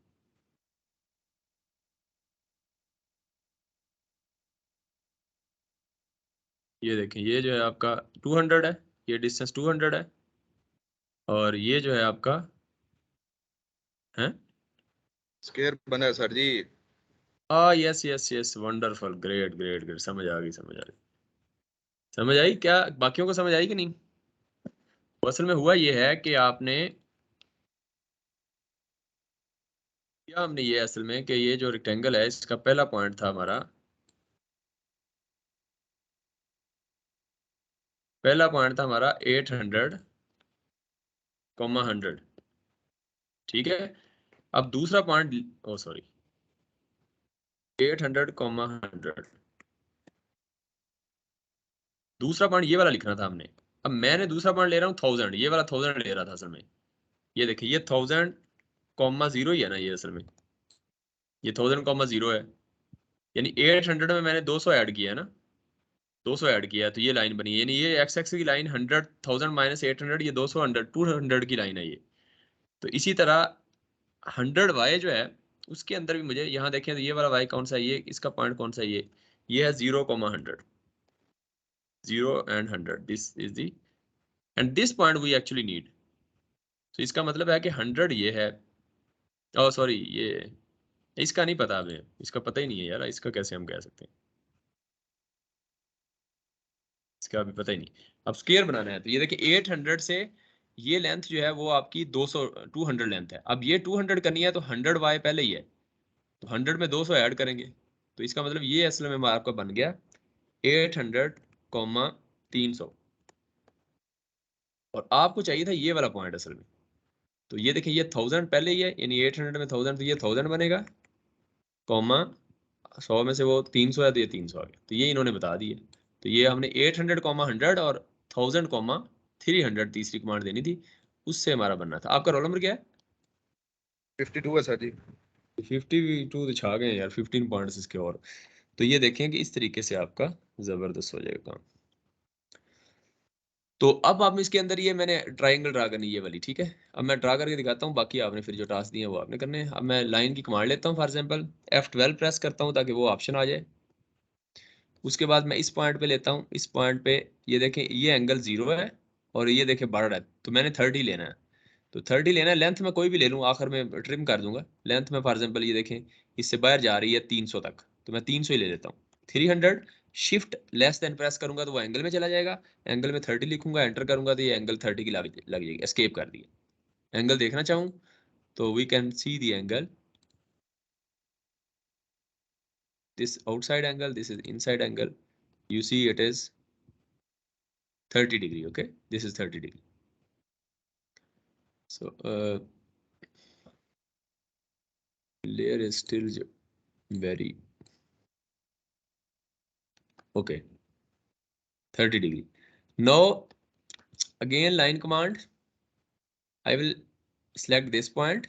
ये देखें, ये जो है आपका 200 है, ये डिस्टेंस 200 है, और ये जो है आपका है स्क्वायर बना है sir ji. Yes yes yes, wonderful, great great great, समझ आ गई समझ आ गई। समझ आई क्या? बाकियों को समझ आई कि नहीं? तो असल में हुआ ये है कि आपने क्या, हमने ये असल में कि ये जो रेक्टेंगल है इसका पहला पॉइंट था हमारा, पहला पॉइंट था हमारा 800,100, ठीक है। अब दूसरा पॉइंट, ओ सॉरी, 800,100, दूसरा पॉइंट ये वाला लिखना था हमने। अब मैंने दूसरा पॉइंट ले रहा हूँ 1000, ये वाला 1000 ले रहा था असल में। ये देखिए ये 1000,0 ही है ना ये असल में, ये 1000,0 है, यानी 800 में मैंने 200 ऐड किया है ना, 200 ऐड किया है, तो ये लाइन बनी है। यानी ये एक्स एक्स की लाइन 100,000 माइनस 800, ये 200 100 200 की लाइन है ये। तो इसी तरह 100 वाई जो है उसके अंदर भी मुझे यहाँ देखें तो ये वाला वाई कौन सा है, ये इसका पॉइंट कौन सा है, ये है 0,100, 0 and 100, this is the, and this point we actually need. तो इसका मतलब है कि 100 ये है, ओ सॉरी, ये इसका नहीं पता हमें, इसका पता ही नहीं है यार, इसका कैसे हम कह सकते हैं, इसका अभी पता ही नहीं। अब स्क्वायर बनाना है तो ये देखिए 800 से ये लेंथ जो है वो आपकी 200 लेंथ है। अब ये 200 करनी है तो 100 वाई पहले ही है, तो 100 में 200 ऐड करेंगे, तो इसका मतलब ये असल में आपका बन गया 800,300, और आपको चाहिए था ये वाला पॉइंट असल में। तो ये देखिए ये 1000 पहले ही है, यानी 800 में 1000, तो ये 1000 बनेगा, कॉमा 100 में से वो 300 है तो ये 300 आ गया, तो ये इन्होंने बता दिया। तो ये हमने 800,100 और 1000,300 तीसरी कमांड देनी थी, उससे हमारा बनना था। आपका रोल नंबर क्या है? 52 है सर जी। 52 तो छा गए यार, 15 पॉइंट्स इसके और। तो ये देखें कि इस तरीके से आपका जबरदस्त हो जाएगा काम। तो अब आप इसके अंदर ये मैंने ट्राइंगल ड्रा करनी ये वाली, ठीक है। अब मैं ड्रा करके दिखाता हूँ, बाकी आपने फिर जो टास्क दिए हैं वो आपने करने हैं। अब मैं लाइन की कमांड लेता हूँ, फॉर एग्जांपल F12 प्रेस करता हूँ ताकि वो ऑप्शन आ जाए। उसके बाद मैं इस पॉइंट पे लेता हूँ, इस पॉइंट पे ये देखें ये एंगल 0 है और ये देखें बढ़ रहा है, तो मैंने 30 लेना है। तो 30 लेना है, लेंथ में कोई भी ले लूँ, आखिर में ट्रिम कर दूंगा। लेंथ में फॉर एग्जांपल ये देखें इससे बाहर जा रही है 300 तक, तो मैं 300 ही ले लेता हूँ। 300 शिफ्ट लेस देन प्रेस करूंगा तो वो एंगल में चला जाएगा, एंगल में 30 लिखूंगा, एंटर करूंगा तो ये एंगल 30 की लग जाएगी। एस्केप कर दिया। एंगल देखना चाहूँ तो we can see the angle, this outside angle, this is inside angle, you see it is 30 degree, okay, this is 30 degree, So layer is still very okay. 30 degree. Now again line command. I will select this point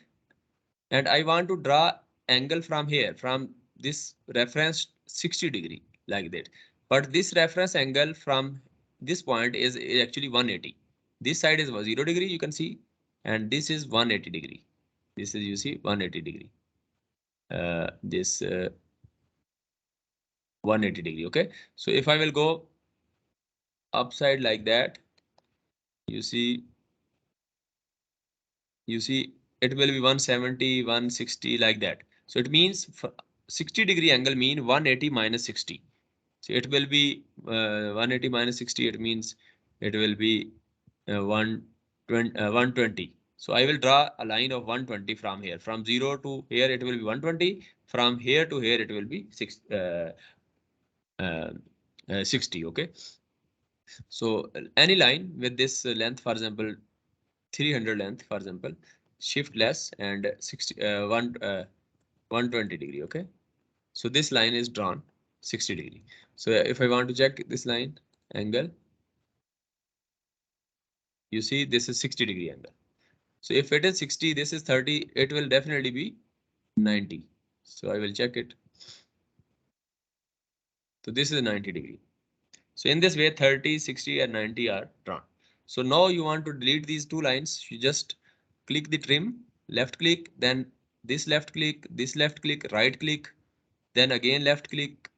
and I want to draw angle from here, from this reference 60 degree like that. But this reference angle from this point is actually 180. This side is 0 degree, you can see, and this is 180 degree. This is, you see, 180 degree. This 180 degree. Okay. So if I will go upside like that, you see it will be 170, 160 like that. So it means 60 degree angle mean 180 minus 60. So it will be 180 minus 60. It means it will be 120. So I will draw a line of 120 from here. From 0 to here it will be 120. From here to here it will be 60. Okay. So any line with this length, for example, 300 length, for example, shift less and 120 degree. Okay. So this line is drawn 60 degree. So if I want to check this line angle, you see this is 60 degree angle. So if it is 60, this is 30, it will definitely be 90. So I will check it. So this is 90 degree. So in this way, 30, 60 and 90 are drawn. So now you want to delete these two lines. You just click the trim, left click, then this left click, right click, then again left click,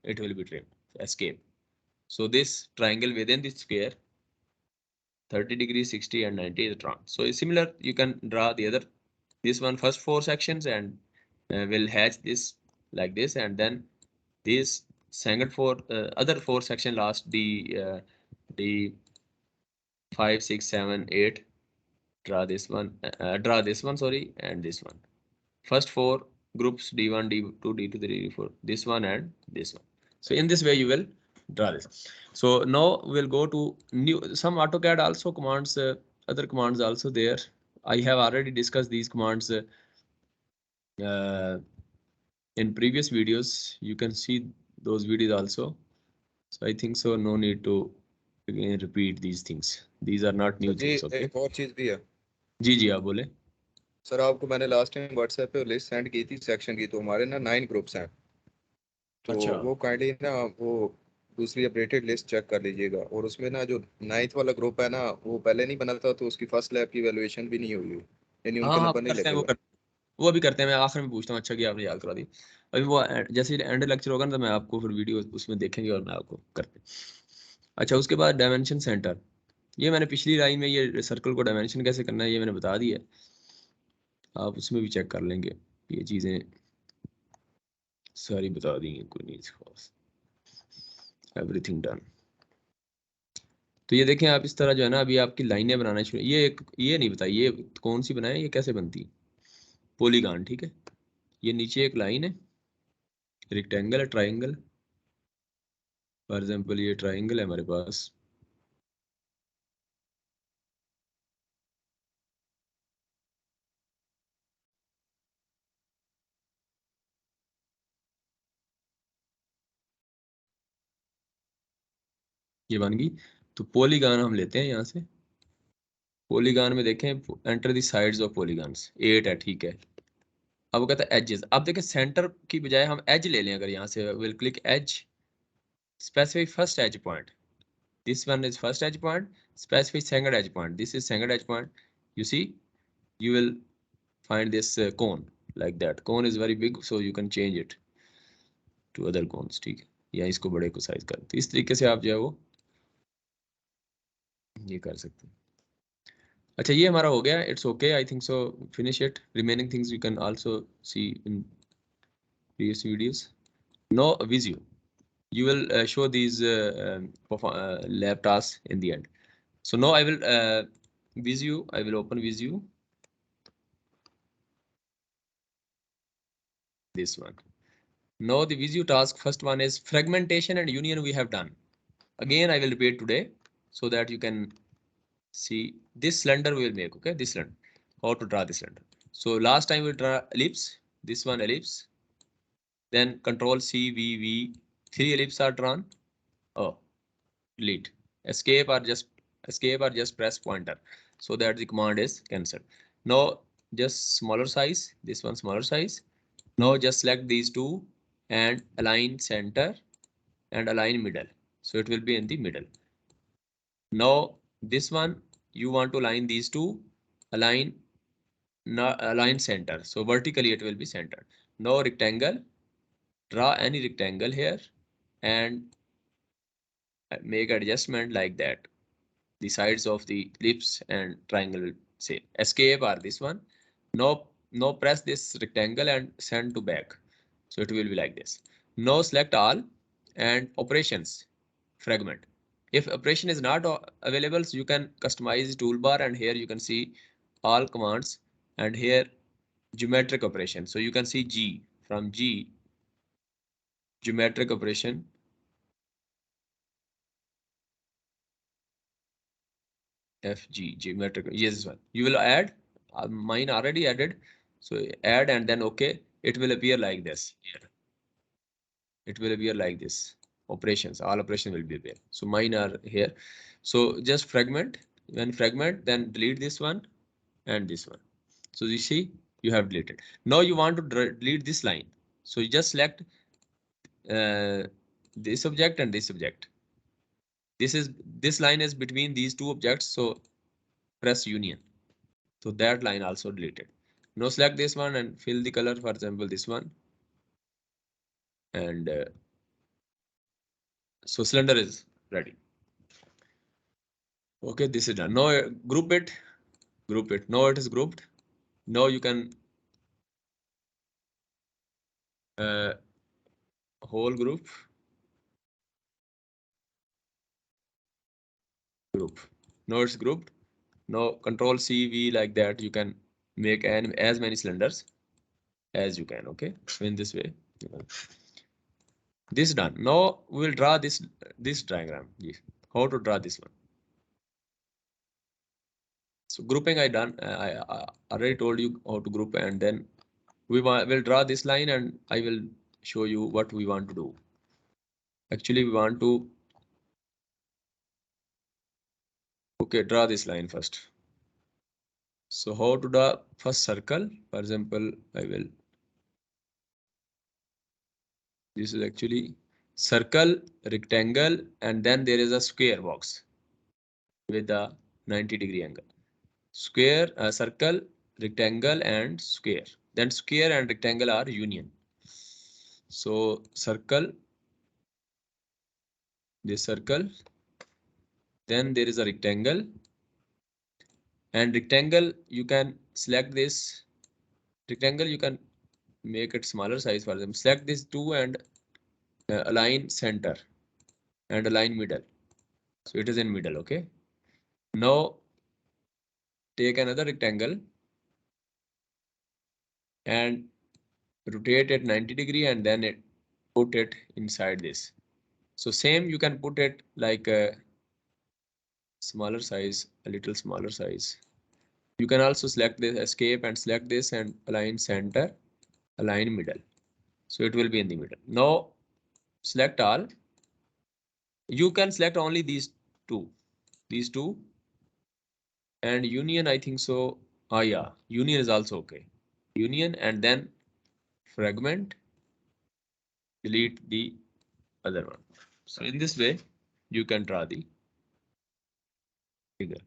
it will be trimmed. Escape. So this triangle within the square, 30 degrees, 60 and 90 is drawn. So it's similar. You can draw the other, this one first 4 sections and will hatch this like this, and then this second other 4 section last the 5, 6, 7, 8. Draw this one, sorry, and this one. First 4 groups D1, D2, D2, D4, this one and this one. So in this way you will draw this. So now we'll go to new, some AutoCAD also commands, other commands also there. I have already discussed these commands in previous videos. You can see those videos also. So I think so no need to again repeat these things. These are not new things. Okay. एक और चीज भी है जी आप बोले sir. आपको मैंने last time WhatsApp पे लिस्ट सेंड की थी सेक्शन की, तो हमारे ना 9 ग्रुप्स हैं। तो अच्छा वो काइंडली ना वो दूसरी अपडेटेड लिस्ट चेक कर लीजिएगा। और उसमें ना जो 9th वाला ग्रुप है ना, वो पहले नहीं बना था, तो उसकी फर्स्ट लैब की वैल्यूएशन भी नहीं हुई, यानी उनके हाँ नंबर नहीं करते हैं लगेगा। वो अभी करते हैं। मैं आखिर में पूछता हूँ। अच्छा कि आपने याद करा दी। अभी वो जैसे एंड लेक्चर होगा ना तो मैं आपको फिर वीडियो उसमें देखेंगे और मैं आपको करते। अच्छा उसके बाद डायमेंशन सेंटर, ये मैंने पिछली लाइन में ये सर्कल को डायमेंशन कैसे करना है ये मैंने बता दिया। आप उसमें भी चेक कर लेंगे, ये चीज़ें सारी बता दी हैं, कोई नहीं खास, एवरीथिंग डन। तो ये देखें आप इस तरह जो है ना, अभी आपकी लाइनें बनाना शुरू। ये नहीं बताइए ये कौन सी बनाए, ये कैसे बनती, पॉलीगॉन। ठीक है, ये नीचे एक लाइन है, रेक्टेंगल है, ट्राइंगल। फॉर एग्जांपल ये ट्राइंगल है हमारे पास, ये बन गई। तो पॉलीगॉन हम लेते हैं यहाँ से। पॉलीगॉन में देखें, enter the sides of polygons, 8 है। ठीक है, अब वो कहता है एजेस। अब देखें सेंटर की बजाय हम एज ले लें। अगर यहाँ से will click edge, specify first edge point, this one is first edge point, specify second edge point, this is second edge point. You see, you will find this cone like that. Cone is very big, so you can change it to other cones. ठीक है, या इसको बड़े को size कर, तो इस तरीके से आप जो है वो ये कर सकते हैं। अच्छा ये हमारा हो गया, it's okay, I think so finish it. Remaining things you can also C in previous videos. Now Visio, you will show these lab tasks in the end. So now I will Visio, I will open Visio, this one. Now the Visio task, first one is fragmentation and union we have done. Again I will repeat today so that you can see this cylinder we will make. Okay, this cylinder. How to draw this cylinder? So last time we draw ellipse. This one ellipse. Then Control C V V. 3 ellipses are drawn. Oh, delete. Escape or just press pointer so that the command is cancelled. Now just smaller size. This one smaller size. Now just select these two and align center and align middle. So it will be in the middle. Now this one you want to align these two, align center. So vertically it will be centered. Now rectangle, draw any rectangle here and make adjustment like that. The sides of the ellipse and triangle will say escape or this one. Now press this rectangle and send to back. So it will be like this. Now select all and operations fragment. If operation is not available, so you can customize toolbar and here you can see all commands and here geometric operation. So you can see G, from G geometric operation. FG geometric, yes one. You will add, mine already added. So add and then okay, it will appear like this here. It will appear like this. Operations, all operations will be there. So mine are here. So just fragment. When fragment, then delete this one and this one. So you see, you have deleted. Now you want to delete this line. So you just select this object and this object. This line is between these two objects. So press union. So that line also deleted. Now select this one and fill the color. For example, this one. And so cylinder is ready. Okay, this is done. Now group it. Now it is grouped. Now you can whole group. Now it's grouped. Now Control C V like that. You can make as many cylinders as you can. Okay, so in this way. This done. Now we will draw this diagram. How to draw this one? So grouping I done. I already told you how to group, and then we will draw this line, and I will show you what we want to do. Actually, we want to draw this line first. So how to draw first circle? For example, I will. This is actually circle, rectangle, and then there is a square box with a 90-degree angle. Square, circle, rectangle, and square. Then square and rectangle are union. So circle, this circle, then there is a rectangle, and rectangle you can select this rectangle, you can make it smaller size for them. Select these two and align center and align middle. So it is in middle. Okay. Now take another rectangle and rotate it 90-degree and then put it inside this. So same you can put it like a smaller size, a little smaller size. You can also select this escape and select this and align center, align middle. So it will be in the middle. Now select all. You can select only these two, and union. I think so. Yeah, union is also okay. Union and then fragment, delete the other one. So in this way, you can draw the figure.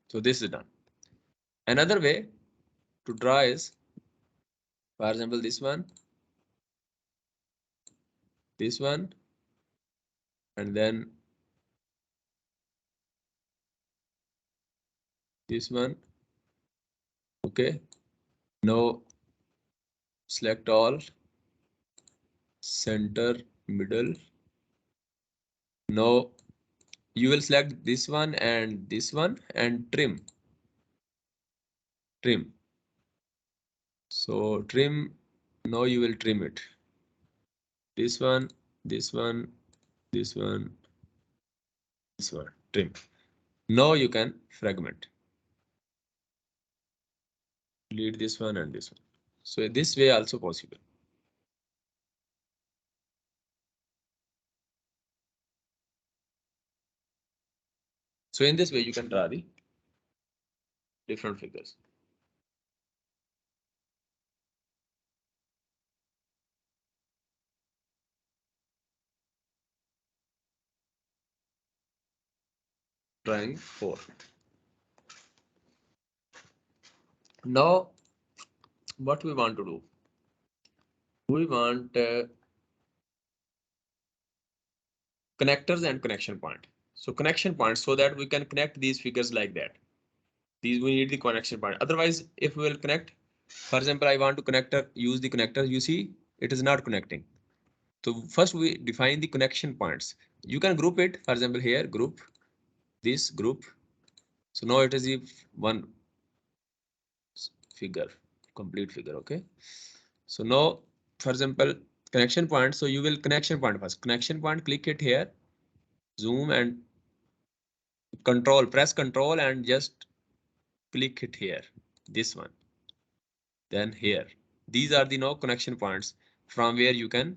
So this is done. Another way to draw is, for example, this one, and then this one. Okay. Now select all, center, middle. Now you will select this one and trim. So trim. Now you will trim it. This one, this one, trim. Now you can fragment. Delete this one and this one. So this way also possible. So in this way you can draw the different figures. Drawing 4. Now what we want to do? We want connectors and connection point. So connection points so that we can connect these figures like that. These we need the connection point. Otherwise, if we will connect, for example, I want to connector, use the connector, you see, it is not connecting. So first we define the connection points. You can group it, for example, here, group, this group. So now it is the one figure, complete figure, okay? So now, for example, connection point. So you will connection point first. Connection point, click it here, zoom and control, press control and just click it here, this one. Then here, these are the no connection points from where you can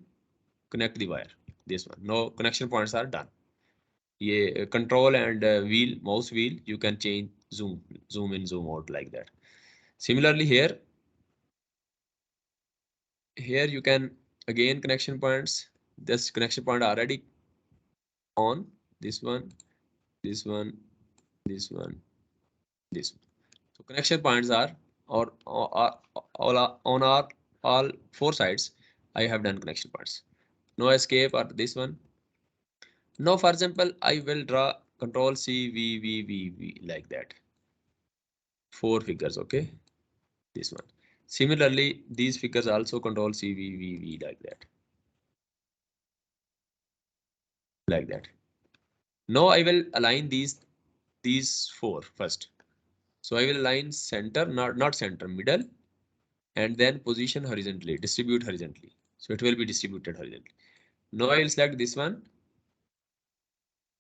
connect the wire. This one, no connection points are done. Yeah, control and wheel, mouse wheel, you can change zoom in, zoom out like that. Similarly here you can again connection points. This connection point already on, this one, this one, this one, this one. So connection points are all on all 4 sides. I have done connection points. No escape or this one. Now, for example, I will draw Control C V like that. 4 figures, okay? This one. Similarly, these figures also Control C V like that. Like that. Now I will align these 4 first. So I will align center, not center, middle, and then position horizontally, distribute horizontally. So it will be distributed horizontally. Now I will select this one,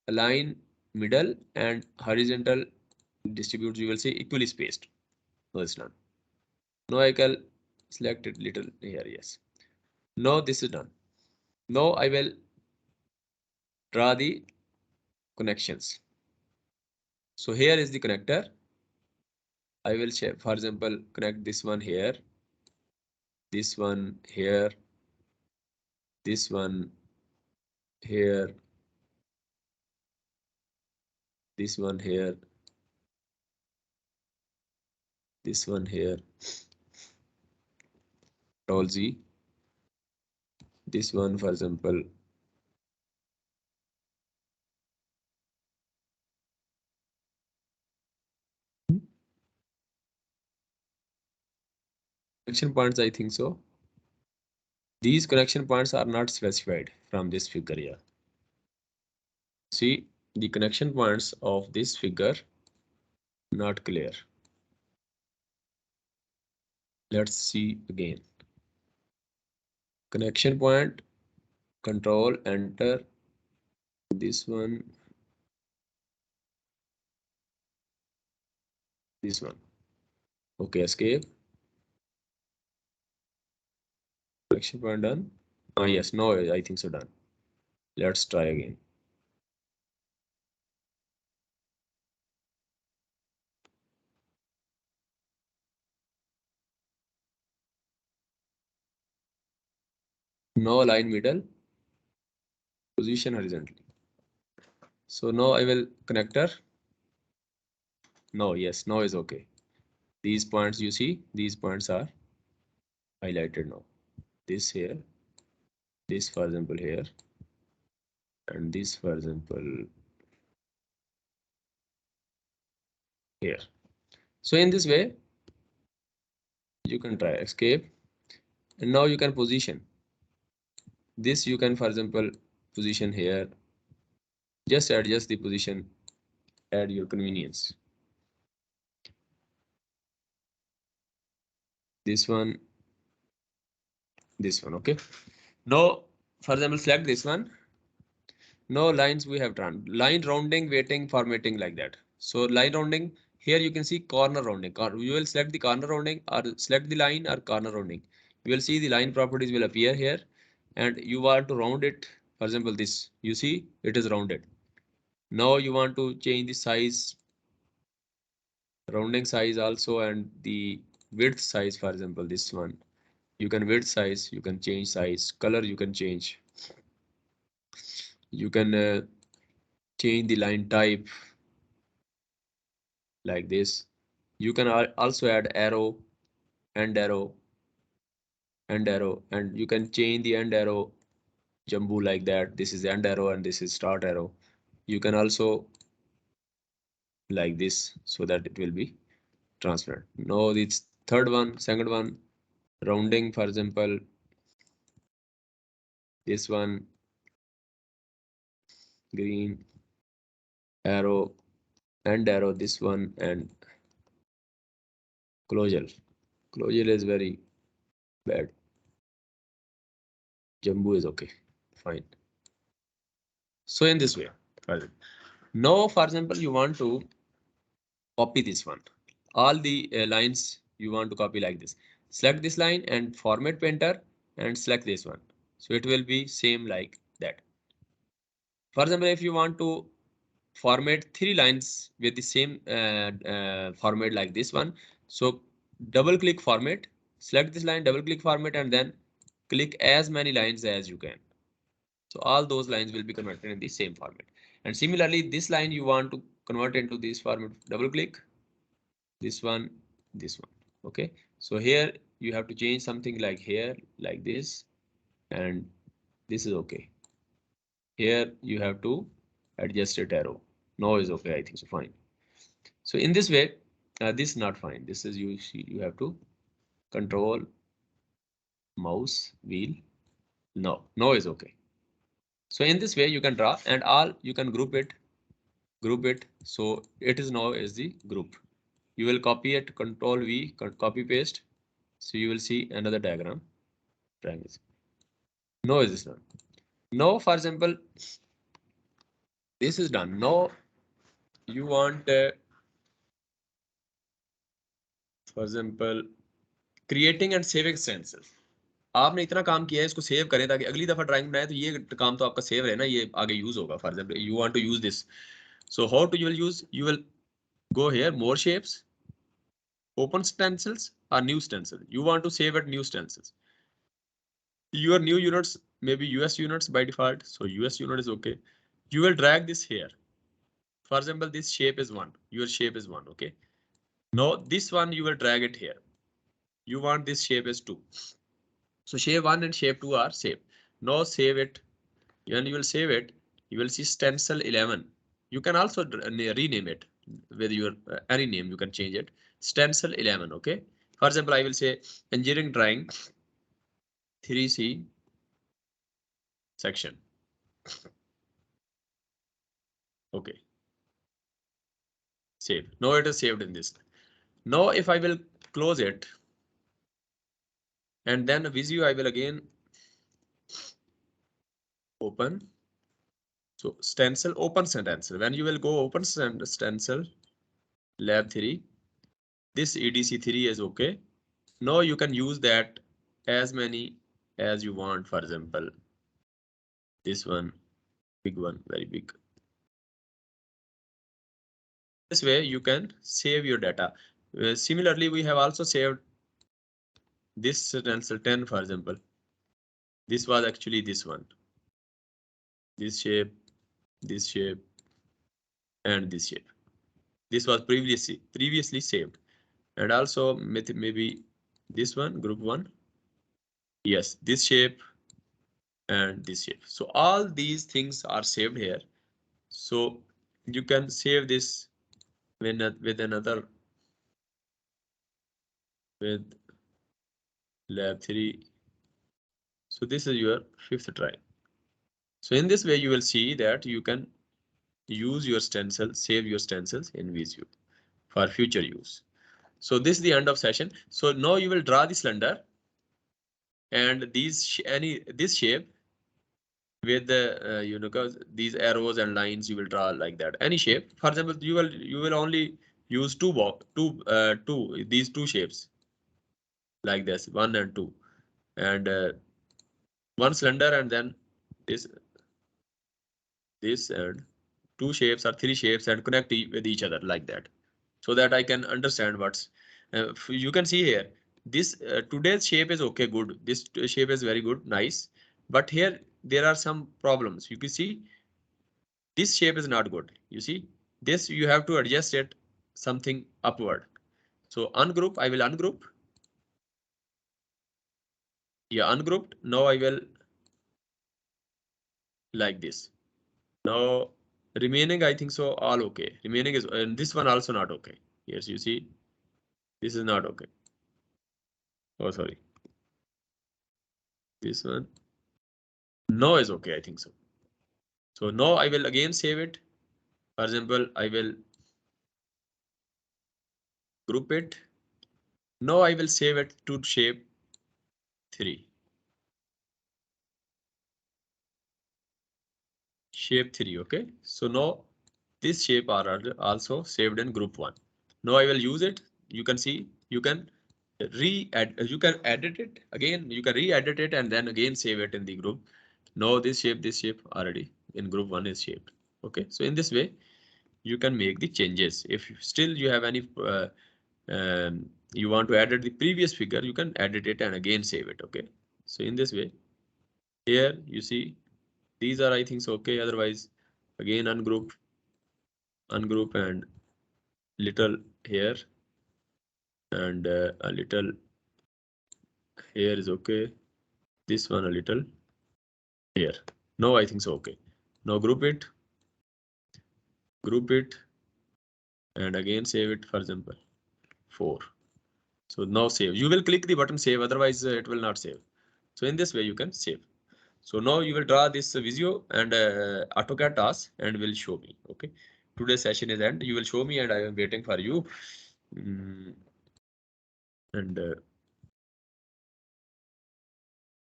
align middle and horizontal distribute, you will see equally spaced. No, it's not. Now I can select it little here, yes. Now this is done. Now I will draw the connections. So here is the connector. I will share, for example, connect this one here, this one here, this one here, this one here, this one here, Control Z, this one, for example, connection points, I think so. These connection points are not specified from this figure here. See, the connection points of this figure not clear. Let's see again. Connection point, control, enter, this one, this one. Okay, escape. Connection point done. Oh yes, no, I think so done. Let's try again. No line middle, position horizontally. So now I will connector. No, yes, no is okay. These points you see, these points are highlighted now. This here, this for example here, and this for example here. So in this way, you can try escape, and now you can position. This you can, for example, position here. Just adjust the position at your convenience. This one, okay. Now, for example, select this one. No lines we have done. Line rounding, weighting, formatting like that. So line rounding, here you can see corner rounding. You will select the corner rounding or select the line or corner rounding. You will see the line properties will appear here and you want to round it. For example, this, you see it is rounded. Now you want to change the size, rounding size also, and the width size. For example, this one, you can width size, you can change size, color you can change. You can change the line type like this. You can also add arrow, end arrow, end arrow, and you can change the end arrow jumbo like that. This is the end arrow and this is start arrow. You can also like this so that it will be transparent. Now this third one, second one, rounding, for example, this one, green arrow, end arrow, this one, and closure. Closure is very bad. Jumbo is okay, fine. So in this way, now for example, you want to copy this one. All the lines you want to copy like this. Select this line and format painter and select this one. So it will be same like that. For example, if you want to format 3 lines with the same format like this one, so double click format, select this line, double click format, and then click as many lines as you can. So all those lines will be converted in the same format. And similarly, this line you want to convert into this format, double click, this one, this one. Okay, so here you have to change something like here, like this, and this is okay. Here you have to adjust it arrow. No is okay, I think so, fine. So in this way, this is not fine. This is you have to control mouse wheel. No is okay. So in this way you can draw and all you can group it. So it is now is the group. You will copy it, control V, copy paste. So you will see another diagram. No is this one. Now, for example, this is done. Now you want, for example, creating and saving stencils. आपने इतना काम किया है, इसको save करें ताकि अगली दफा ड्राइंग बनाए तो ये काम तो आपका सेव है ना, ये आगे यूज होगा. For example you want to use this, so how to you will go here, more shapes, open stencils or new stencil. You want to save at new stencils. Your new units may be US units by default, so US unit is okay. You will drag this here. For example, this shape is 1, your shape is 1, okay. Now this one you will drag it here. You want this shape is 2. So shape 1 and shape 2 are saved. Now save it. When you will save it, you will see stencil 11. You can also rename it with your any name. You can change it. Stencil 11. Okay. For example, I will say engineering drawing 3C section. Okay. Save. Now it is saved in this. Now if I will close it and then Visio, I will again open. So stencil, open stencil. When you will go open stencil lab 3, this EDC3 is okay. Now you can use that as many as you want. For example, this one, big one, very big. This way you can save your data. Similarly, we have also saved this stencil 10, for example. This was actually this one. This shape, and this shape. This was previously saved. And also maybe this one, group 1. Yes, this shape and this shape. So all these things are saved here. So you can save this with lab 3. So this is your 5th try. So in this way you will see that you can use your stencil, save your stencils in Visio for future use. So this is the end of session. So now you will draw the cylinder and this shape with the you know, because these arrows and lines you will draw like that. Any shape, for example, you will only use these two shapes like this, 1 and 2, and one cylinder, and then this and two shapes or three shapes and connect with each other like that, so that I can understand what's you can see here. This today's shape is okay, good. This shape is very good, nice. But here there are some problems. You can see this shape is not good. You see this, you have to adjust it something upward. So ungroup, I will ungroup. Yeah, ungrouped. Now I will like this. Now remaining, I think so all okay. Remaining is, and this one also not okay. Yes, you see this is not okay. Oh, sorry. This one. No is okay, I think so. So now I will again save it. For example, I will group it. Now I will save it to shape 3. Shape 3, okay. So now this shape are also saved in group 1. Now I will use it. You can see, you can you can edit it again, you can re-edit it and then again save it in the group. Now this shape already in group 1 is shaped. Okay, so in this way you can make the changes. If still you have any you want to edit the previous figure, you can edit it and again save it. Okay, so in this way, here you see these are, I think so, okay. Otherwise again ungroup and little here and a little here is okay. This one a little here. No, I think so, okay. Now group it and again save it, for example 4. So now save. You will click the button save, otherwise it will not save. So in this way you can save. So now you will draw this Visio and AutoCAD task and will show me. Okay, today's session is end. You will show me and I am waiting for you. And